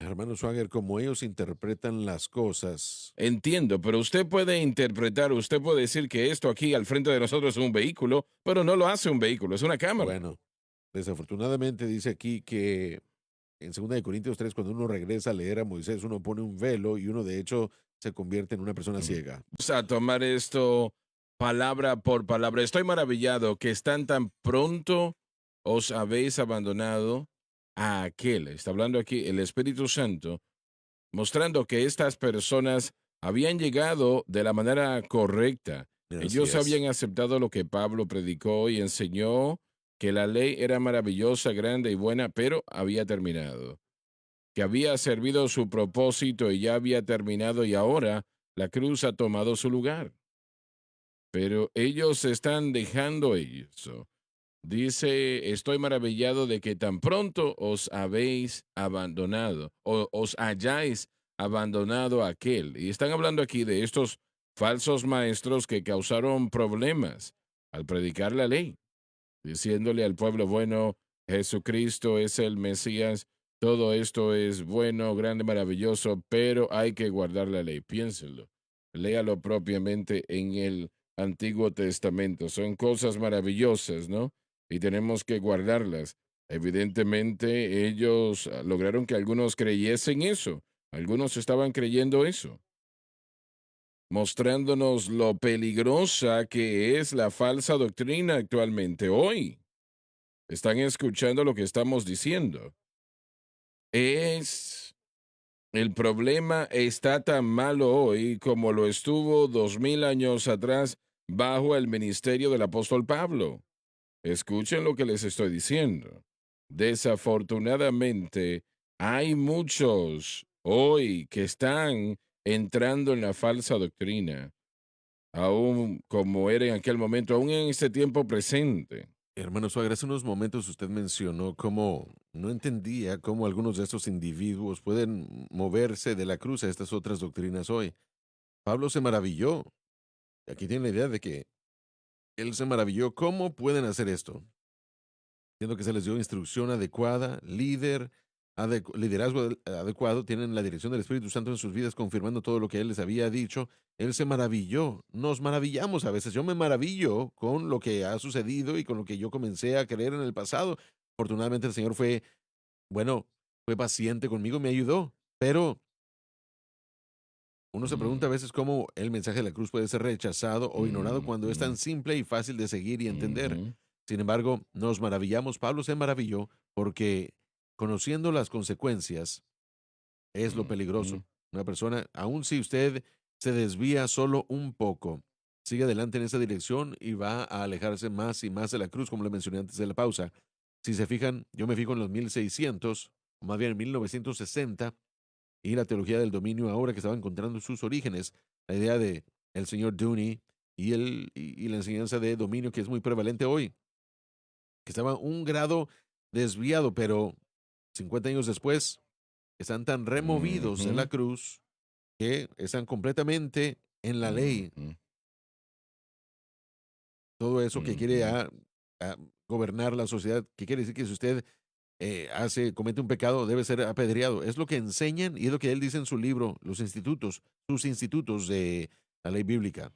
[SPEAKER 2] Hermano Swagger, como ellos interpretan las cosas,
[SPEAKER 1] Entiendo, pero usted puede interpretar, usted puede decir que esto aquí al frente de nosotros es un vehículo, pero no lo hace un vehículo, es una cámara.
[SPEAKER 2] bueno, desafortunadamente dice aquí que en 2 Corintios 3, cuando uno regresa a leer a Moisés, uno pone un velo y uno de hecho se convierte en una persona
[SPEAKER 1] Mm.
[SPEAKER 2] ciega.
[SPEAKER 1] Vamos a tomar esto palabra por palabra. Estoy maravillado que están tan pronto os habéis abandonado a aquel. Está hablando aquí el Espíritu Santo, mostrando que estas personas habían llegado de la manera correcta.
[SPEAKER 2] Así
[SPEAKER 1] Ellos
[SPEAKER 2] es.
[SPEAKER 1] habían aceptado lo que Pablo predicó y enseñó, que la ley era maravillosa, grande y buena, pero había terminado, que había servido su propósito y ya había terminado y ahora la cruz ha tomado su lugar. Pero ellos están dejando eso. Dice, estoy maravillado de que tan pronto os habéis abandonado o os hayáis abandonado a aquel. Y están hablando aquí de estos falsos maestros que causaron problemas al predicar la ley, diciéndole al pueblo, bueno, Jesucristo es el Mesías, todo esto es bueno, grande, maravilloso, pero hay que guardar la ley. Piénsenlo, léalo propiamente en el Antiguo Testamento. Son cosas maravillosas, ¿no? Y tenemos que guardarlas. Evidentemente, ellos lograron que algunos creyesen eso. Algunos estaban creyendo eso, mostrándonos lo peligrosa que es la falsa doctrina actualmente hoy. Están escuchando lo que estamos diciendo. Es el problema está tan malo hoy como lo estuvo 2000 años atrás bajo el ministerio del apóstol Pablo. Escuchen lo que les estoy diciendo. Desafortunadamente, hay muchos hoy que están entrando en la falsa doctrina, aún como era en aquel momento, aún en este tiempo presente.
[SPEAKER 2] Hermano Suagra, hace unos momentos usted mencionó cómo no entendía cómo algunos de estos individuos pueden moverse de la cruz a estas otras doctrinas hoy. Pablo se maravilló. Aquí tiene la idea de que él se maravilló. ¿Cómo pueden hacer esto? Siendo que se les dio instrucción adecuada, liderazgo adecuado, tienen la dirección del Espíritu Santo en sus vidas, confirmando todo lo que Él les había dicho. Él se maravilló. Nos maravillamos a veces. Yo me maravillo con lo que ha sucedido y con lo que yo comencé a creer en el pasado. Afortunadamente el Señor fue paciente conmigo, me ayudó. Pero uno se pregunta a
[SPEAKER 1] Mm,
[SPEAKER 2] veces cómo el mensaje de la cruz puede ser rechazado o ignorado cuando es tan
[SPEAKER 1] mm,
[SPEAKER 2] simple y fácil de seguir y entender.
[SPEAKER 1] mm,
[SPEAKER 2] Sin embargo, nos maravillamos, Pablo se maravilló porque conociendo las consecuencias es lo
[SPEAKER 1] mm, mm.
[SPEAKER 2] peligroso. Una persona, aun si usted se desvía solo un poco, sigue adelante en esa dirección y va a alejarse más y más de la cruz, como le mencioné antes de la pausa. Si se fijan, yo me fijo en los 1600, o más bien en 1960, y la teología del dominio ahora que estaba encontrando sus orígenes, la idea de el señor Dooney y la enseñanza de dominio que es muy prevalente hoy, que estaba un grado desviado, pero 50 años después están tan removidos de la
[SPEAKER 1] Ujú,
[SPEAKER 2] cruz que están completamente en la ley.
[SPEAKER 1] ujú,
[SPEAKER 2] Todo eso que quiere
[SPEAKER 1] ujú,
[SPEAKER 2] gobernar la sociedad, que quiere decir que si usted comete un pecado, debe ser apedreado. Es lo que enseñan y es lo que él dice en su libro, sus institutos de la ley bíblica,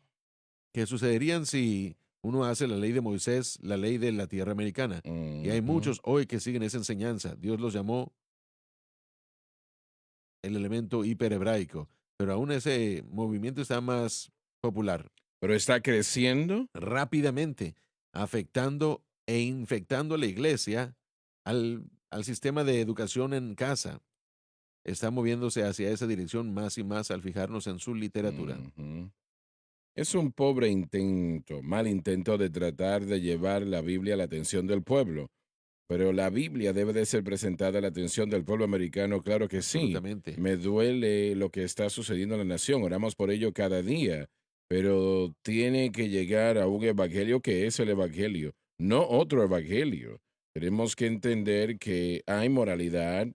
[SPEAKER 2] que sucederían si uno hace la ley de Moisés, la ley de la tierra americana. Y hay
[SPEAKER 1] ujú.
[SPEAKER 2] muchos hoy que siguen esa enseñanza. Dios los llamó el elemento hiperhebraico, pero aún ese movimiento está más popular,
[SPEAKER 1] Pero está creciendo.
[SPEAKER 2] rápidamente afectando e infectando a la iglesia, al sistema de educación en casa. Está moviéndose hacia esa dirección más y más al fijarnos en su literatura.
[SPEAKER 1] Ujú. Es un pobre intento, mal intento de tratar de llevar la Biblia a la atención del pueblo. Pero la Biblia debe de ser presentada a la atención del pueblo americano, claro que sí.
[SPEAKER 2] Absolutamente.
[SPEAKER 1] Me duele lo que está sucediendo en la nación, oramos por ello cada día, pero tiene que llegar a un evangelio que es el evangelio, no otro evangelio. Tenemos que entender que hay moralidad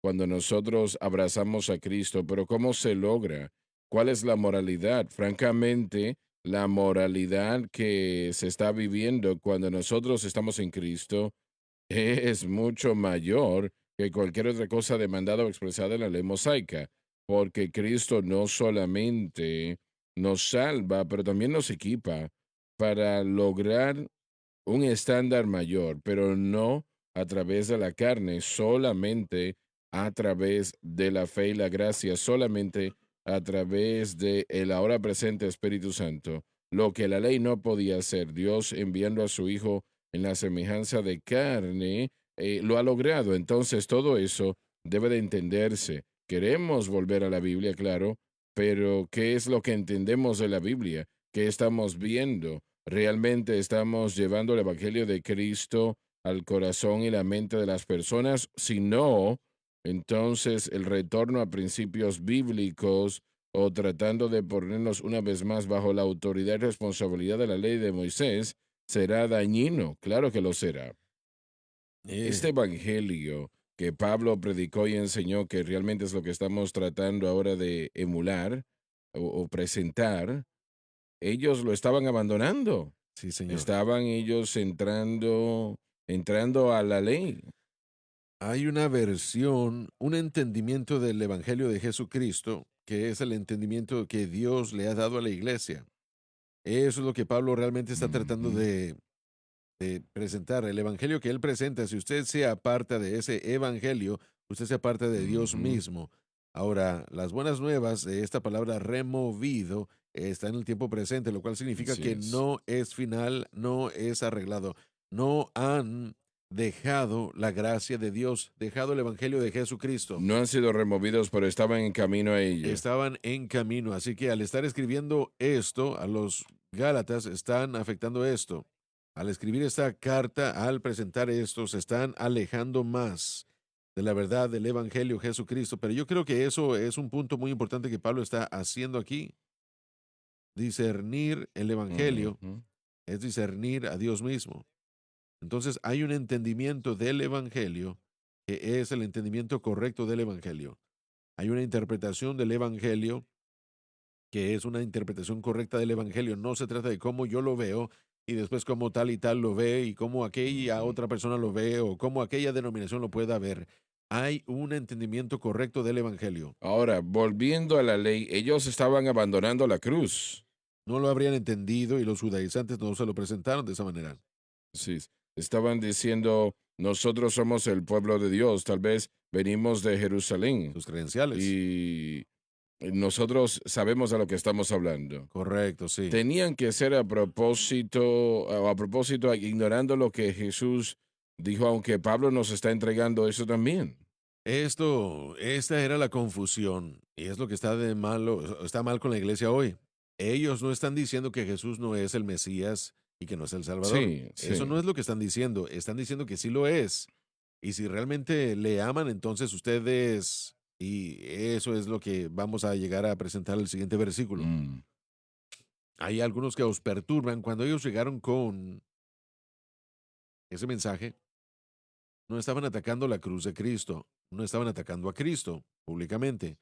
[SPEAKER 1] cuando nosotros abrazamos a Cristo, pero ¿cómo se logra? ¿Cuál es la moralidad? Francamente, la moralidad que se está viviendo cuando nosotros estamos en Cristo es mucho mayor que cualquier otra cosa demandada o expresada en la ley mosaica, porque Cristo no solamente nos salva, pero también nos equipa para lograr un estándar mayor, pero no a través de la carne, solamente a través de la fe y la gracia, solamente a través de el ahora presente Espíritu Santo. Lo que la ley no podía hacer, Dios enviando a su Hijo en la semejanza de carne, lo ha logrado. Entonces, todo eso debe de entenderse. Queremos volver a la Biblia, claro, pero ¿qué es lo que entendemos de la Biblia? ¿Qué estamos viendo? ¿Realmente estamos llevando el Evangelio de Cristo al corazón y la mente de las personas? Si no, entonces el retorno a principios bíblicos o tratando de ponernos una vez más bajo la autoridad y responsabilidad de la ley de Moisés será dañino, claro que lo será. Este
[SPEAKER 2] Eh,
[SPEAKER 1] Evangelio que Pablo predicó y enseñó, que realmente es lo que estamos tratando ahora de emular o presentar, ellos lo estaban abandonando.
[SPEAKER 2] sí, señor.
[SPEAKER 1] Estaban ellos entrando a la ley.
[SPEAKER 2] Hay una versión, un entendimiento del Evangelio de Jesucristo, que es el entendimiento que Dios le ha dado a la iglesia. Eso es lo que Pablo realmente está tratando
[SPEAKER 1] Ujú,
[SPEAKER 2] de presentar. El Evangelio que él presenta, si usted se aparta de ese Evangelio, usted se aparta de Dios
[SPEAKER 1] ujú.
[SPEAKER 2] mismo. Ahora, las buenas nuevas de esta palabra removido está en el tiempo presente, lo cual significa
[SPEAKER 1] Así
[SPEAKER 2] que
[SPEAKER 1] es.
[SPEAKER 2] no es final, no es arreglado. No han dejado la gracia de Dios, dejado el Evangelio de Jesucristo.
[SPEAKER 1] No han sido removidos, pero estaban en camino a ello.
[SPEAKER 2] Estaban en camino, así que al estar escribiendo esto, a los Gálatas están afectando esto. Al escribir esta carta, al presentar esto, se están alejando más de la verdad del Evangelio Jesucristo. Pero yo creo que eso es un punto muy importante que Pablo está haciendo aquí. Discernir el Evangelio
[SPEAKER 1] Ujú.
[SPEAKER 2] es discernir a Dios mismo. Entonces hay un entendimiento del Evangelio que es el entendimiento correcto del Evangelio. Hay una interpretación del Evangelio que es una interpretación correcta del Evangelio. No se trata de cómo yo lo veo y después cómo tal y tal lo ve y cómo aquella
[SPEAKER 1] Ujú.
[SPEAKER 2] otra persona lo ve o cómo aquella denominación lo pueda ver. Hay un entendimiento correcto del Evangelio.
[SPEAKER 1] Ahora, volviendo a la ley, ellos estaban abandonando la cruz.
[SPEAKER 2] No lo habrían entendido y los judaizantes no se lo presentaron de esa manera.
[SPEAKER 1] Sí, estaban diciendo, nosotros somos el pueblo de Dios, tal vez venimos de Jerusalén
[SPEAKER 2] Sus credenciales.
[SPEAKER 1] y nosotros sabemos de lo que estamos hablando.
[SPEAKER 2] Correcto, sí.
[SPEAKER 1] Tenían que ser a propósito, ignorando lo que Jesús dijo, aunque Pablo nos está entregando eso también.
[SPEAKER 2] Esta era la confusión y es lo que está de malo, está mal con la iglesia hoy. Ellos no están diciendo que Jesús no es el Mesías y que no es el Salvador.
[SPEAKER 1] Sí,
[SPEAKER 2] Eso
[SPEAKER 1] sí.
[SPEAKER 2] no es lo que están diciendo que sí lo es. Y si realmente le aman, entonces ustedes, y eso es lo que vamos a llegar a presentar el siguiente versículo.
[SPEAKER 1] Mm.
[SPEAKER 2] Hay algunos que os perturban cuando ellos llegaron con ese mensaje. No estaban atacando la cruz de Cristo, no estaban atacando a Cristo públicamente.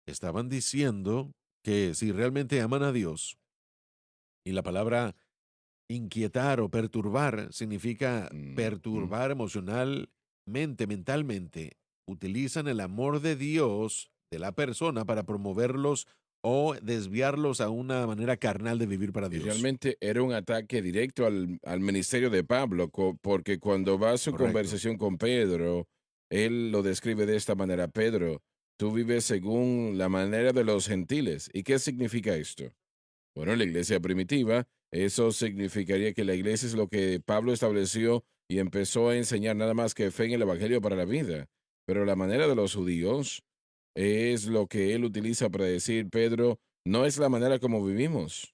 [SPEAKER 2] Estaban diciendo que si realmente aman a Dios, y la palabra inquietar o perturbar significa
[SPEAKER 1] Ujú.
[SPEAKER 2] perturbar emocionalmente, mentalmente, utilizan el amor de Dios de la persona para promoverlos o desviarlos a una manera carnal de vivir para
[SPEAKER 1] Y
[SPEAKER 2] Dios.
[SPEAKER 1] realmente era un ataque directo al ministerio de Pablo, porque cuando va a su
[SPEAKER 2] Correcto.
[SPEAKER 1] conversación con Pedro, él lo describe de esta manera: Pedro, tú vives según la manera de los gentiles. ¿Y qué significa esto? Bueno, en la iglesia primitiva, eso significaría que la iglesia es lo que Pablo estableció y empezó a enseñar nada más que fe en el Evangelio para la vida. Pero la manera de los judíos es lo que él utiliza para decir, Pedro, no es la manera como vivimos.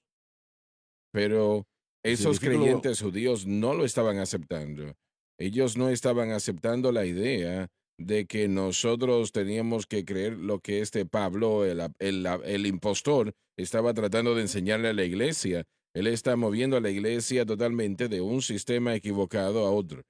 [SPEAKER 1] pero
[SPEAKER 2] El
[SPEAKER 1] esos
[SPEAKER 2] científico
[SPEAKER 1] creyentes judíos no lo estaban aceptando. Ellos no estaban aceptando la idea de que nosotros teníamos que creer lo que este Pablo, el impostor, estaba tratando de enseñarle a la iglesia. Él está moviendo a la iglesia totalmente de un sistema equivocado a otro.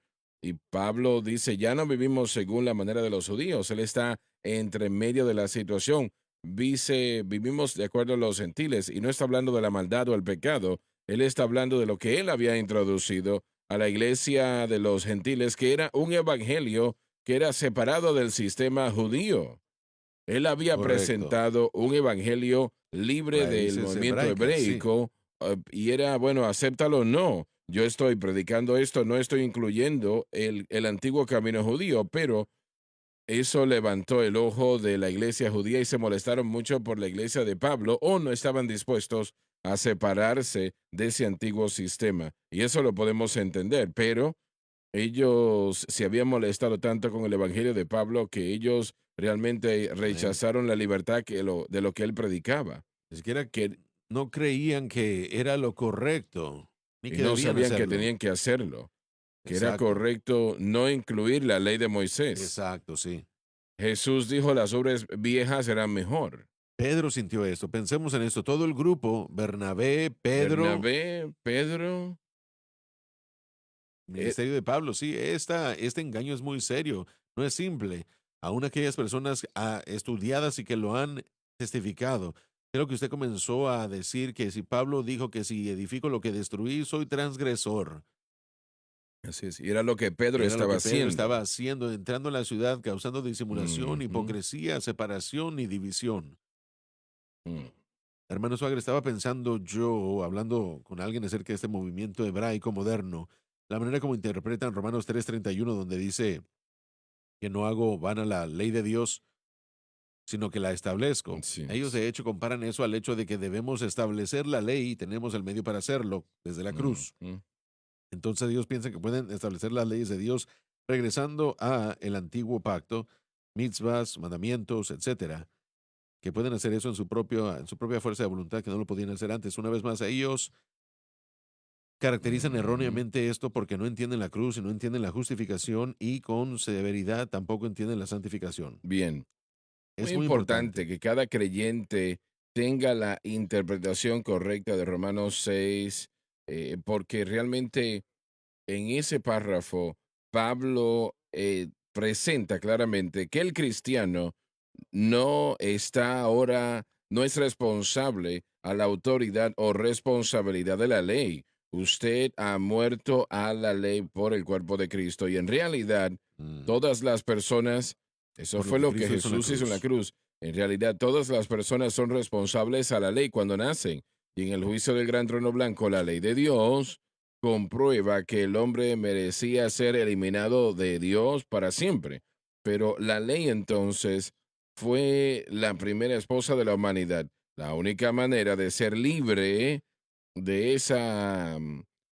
[SPEAKER 1] Y Pablo dice, ya no vivimos según la manera de los judíos. Él está entre medio de la situación. Dice, vivimos de acuerdo a los gentiles y no está hablando de la maldad o el pecado. Él está hablando de lo que él había introducido a la iglesia de los gentiles, que era un evangelio que era separado del sistema judío. Él había
[SPEAKER 2] correcto.
[SPEAKER 1] presentado un evangelio libre del
[SPEAKER 2] Raíces
[SPEAKER 1] movimiento
[SPEAKER 2] hebraicas, sí.
[SPEAKER 1] hebreico, y era, bueno, acéptalo o no. Yo estoy predicando esto, no estoy incluyendo el antiguo camino judío, pero eso levantó el ojo de la iglesia judía y se molestaron mucho por la iglesia de Pablo o no estaban dispuestos a separarse de ese antiguo sistema. Y eso lo podemos entender, pero ellos se habían molestado tanto con el evangelio de Pablo que ellos realmente
[SPEAKER 2] Amén.
[SPEAKER 1] rechazaron la libertad de lo que él predicaba,
[SPEAKER 2] Ni siquiera
[SPEAKER 1] que,
[SPEAKER 2] no creían que era lo correcto, ni
[SPEAKER 1] y
[SPEAKER 2] que
[SPEAKER 1] no
[SPEAKER 2] debían
[SPEAKER 1] sabían que
[SPEAKER 2] hacerlo.
[SPEAKER 1] tenían que hacerlo, que era
[SPEAKER 2] Exacto,
[SPEAKER 1] correcto no incluir la ley de Moisés.
[SPEAKER 2] exacto, sí.
[SPEAKER 1] Jesús dijo las obras viejas eran mejor.
[SPEAKER 2] Pedro sintió esto. Pensemos en esto. Todo el grupo, Bernabé, Pedro,
[SPEAKER 1] Bernabé, Pedro, eh,
[SPEAKER 2] ministerio de Pablo, sí, este engaño es muy serio, no es simple. Aún aquellas personas estudiadas y que lo han testificado. Creo que usted comenzó a decir que si Pablo dijo que si edifico lo que destruí, soy transgresor.
[SPEAKER 1] así es, y era lo que Pedro
[SPEAKER 2] Era lo
[SPEAKER 1] estaba
[SPEAKER 2] que Pedro
[SPEAKER 1] haciendo.
[SPEAKER 2] estaba haciendo, entrando en la ciudad, causando disimulación,
[SPEAKER 1] Ujú,
[SPEAKER 2] hipocresía, separación y división.
[SPEAKER 1] mm,
[SPEAKER 2] Hermano Suárez, estaba pensando yo, hablando con alguien acerca de este movimiento hebraico moderno, la manera como interpretan Romanos 3:31, donde dice que no hago vana la ley de Dios, sino que la establezco.
[SPEAKER 1] así
[SPEAKER 2] Ellos
[SPEAKER 1] es.
[SPEAKER 2] de hecho comparan eso al hecho de que debemos establecer la ley y tenemos el medio para hacerlo desde la cruz.
[SPEAKER 1] Ujú,
[SPEAKER 2] Entonces ellos piensan que pueden establecer las leyes de Dios regresando a el antiguo pacto, mitzvahs, mandamientos, etcétera, que pueden hacer eso en su propia fuerza de voluntad, que no lo podían hacer antes. Una vez más, ellos caracterizan
[SPEAKER 1] ujú.
[SPEAKER 2] erróneamente esto porque no entienden la cruz y no entienden la justificación y con severidad tampoco entienden la santificación.
[SPEAKER 1] Bien, muy
[SPEAKER 2] Es muy
[SPEAKER 1] importante
[SPEAKER 2] importante.
[SPEAKER 1] que cada creyente tenga la interpretación correcta de Romanos 6, porque realmente en ese párrafo Pablo presenta claramente que el cristiano no está ahora, no es responsable a la autoridad o responsabilidad de la ley. Usted ha muerto a la ley por el cuerpo de Cristo y en realidad
[SPEAKER 2] Mm,
[SPEAKER 1] todas las personas, eso
[SPEAKER 2] por lo
[SPEAKER 1] fue
[SPEAKER 2] que
[SPEAKER 1] lo que
[SPEAKER 2] Cristo hizo en la
[SPEAKER 1] Jesús hizo en la
[SPEAKER 2] cruz.
[SPEAKER 1] cruz. En realidad todas las personas son responsables a la ley cuando nacen y en el juicio del gran trono blanco la ley de Dios comprueba que el hombre merecía ser eliminado de Dios para siempre. Pero la ley entonces fue la primera esposa de la humanidad. La única manera de ser libre de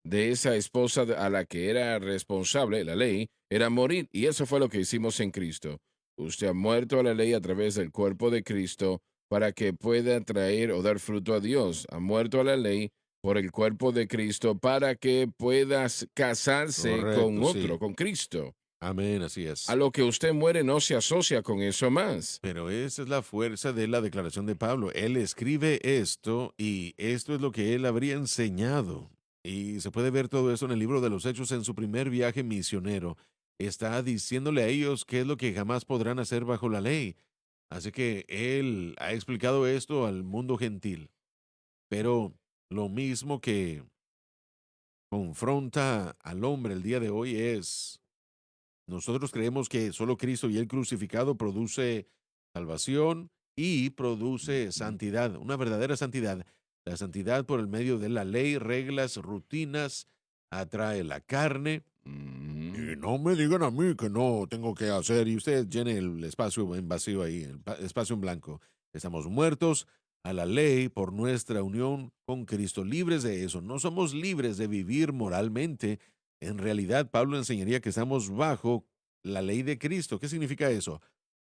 [SPEAKER 1] de esa esposa a la que era responsable, la ley, era morir. Y eso fue lo que hicimos en Cristo. Usted ha muerto a la ley a través del cuerpo de Cristo para que pueda traer o dar fruto a Dios. Ha muerto a la ley por el cuerpo de Cristo para que puedas casarse con
[SPEAKER 2] Correcto,
[SPEAKER 1] otro,
[SPEAKER 2] sí.
[SPEAKER 1] con Cristo.
[SPEAKER 2] Amén, así
[SPEAKER 1] A
[SPEAKER 2] es.
[SPEAKER 1] lo que usted muere no se asocia con eso más.
[SPEAKER 2] Pero esa es la fuerza de la declaración de Pablo. Él escribe esto y esto es lo que él habría enseñado. Y se puede ver todo eso en el libro de los Hechos en su primer viaje misionero. Está diciéndole a ellos qué es lo que jamás podrán hacer bajo la ley. Así que él ha explicado esto al mundo gentil. Pero lo mismo que confronta al hombre el día de hoy es, nosotros creemos que solo Cristo y el crucificado produce salvación y produce
[SPEAKER 1] Ujú,
[SPEAKER 2] santidad, una verdadera santidad. La santidad por el medio de la ley, reglas, rutinas, atrae la carne.
[SPEAKER 1] ujú.
[SPEAKER 2] Y no me digan a mí que no tengo que hacer. Y usted llene el espacio en vacío ahí, el espacio en blanco. Estamos muertos a la ley por nuestra unión con Cristo, libres de eso. No somos libres de vivir moralmente. En realidad, Pablo enseñaría que estamos bajo la ley de Cristo. ¿Qué significa eso?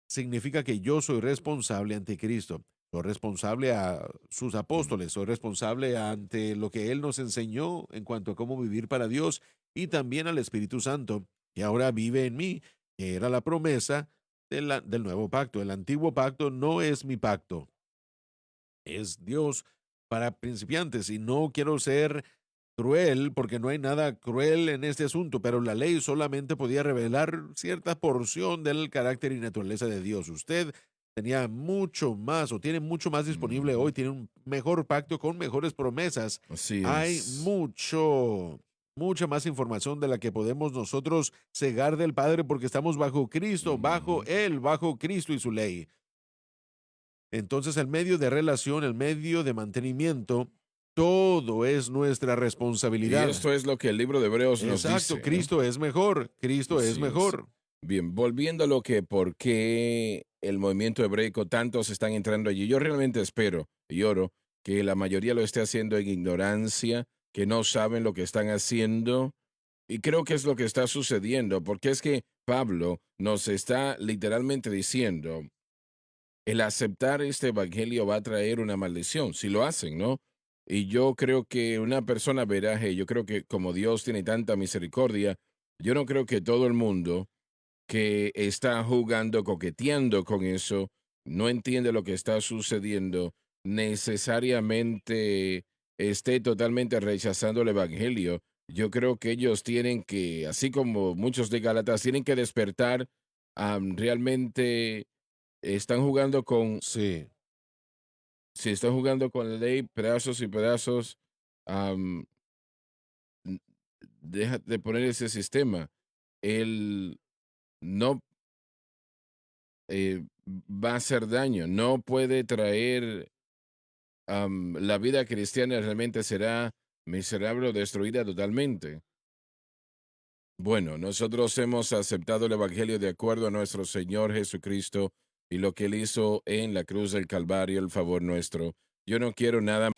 [SPEAKER 2] Significa que yo soy responsable ante Cristo. Soy responsable a sus
[SPEAKER 1] Mm.
[SPEAKER 2] apóstoles, soy responsable ante lo que Él nos enseñó en cuanto a cómo vivir para Dios y también al Espíritu Santo, que ahora vive en mí, que era la promesa del nuevo pacto. El antiguo pacto no es mi pacto, es Dios para principiantes y no quiero ser cruel porque no hay nada cruel en este asunto, pero la ley solamente podía revelar cierta porción del carácter y naturaleza de Dios. Usted tenía mucho más o tiene mucho más disponible
[SPEAKER 1] Ujú.
[SPEAKER 2] hoy, tiene un mejor pacto con mejores promesas.
[SPEAKER 1] Así
[SPEAKER 2] Hay
[SPEAKER 1] es.
[SPEAKER 2] mucha más información de la que podemos nosotros cegar del Padre porque estamos bajo Cristo, bajo
[SPEAKER 1] Ujú.
[SPEAKER 2] Él, bajo Cristo y su ley. Entonces, el medio de relación, el medio de mantenimiento, todo es nuestra
[SPEAKER 1] Y
[SPEAKER 2] responsabilidad.
[SPEAKER 1] esto es lo que el libro de Hebreos nos
[SPEAKER 2] Exacto,
[SPEAKER 1] dice, ¿no?
[SPEAKER 2] Cristo es mejor, Cristo es
[SPEAKER 1] Así es.
[SPEAKER 2] mejor.
[SPEAKER 1] Bien, volviendo a lo que por qué el movimiento hebraico tantos están entrando allí. Yo realmente espero y oro que la mayoría lo esté haciendo en ignorancia, que no saben lo que están haciendo. Y creo que es lo que está sucediendo, porque es que Pablo nos está literalmente diciendo, el aceptar este evangelio va a traer una maldición, si lo hacen, ¿no? Y yo creo que una persona veraje, yo creo que como Dios tiene tanta misericordia, yo no creo que todo el mundo que está jugando, coqueteando con eso, no entiende lo que está sucediendo, necesariamente esté totalmente rechazando el Evangelio. Yo creo que ellos tienen que, así como muchos de Galatas, tienen que despertar, realmente están jugando con,
[SPEAKER 2] Sí,
[SPEAKER 1] si están jugando con la ley, pedazos y pedazos, am, n- deja de poner ese sistema. El no va a hacer daño, no puede traer, la vida cristiana realmente será miserable o destruida totalmente. Bueno, nosotros hemos aceptado el Evangelio de acuerdo a nuestro Señor Jesucristo y lo que Él hizo en la cruz del Calvario, el favor nuestro. Yo no quiero nada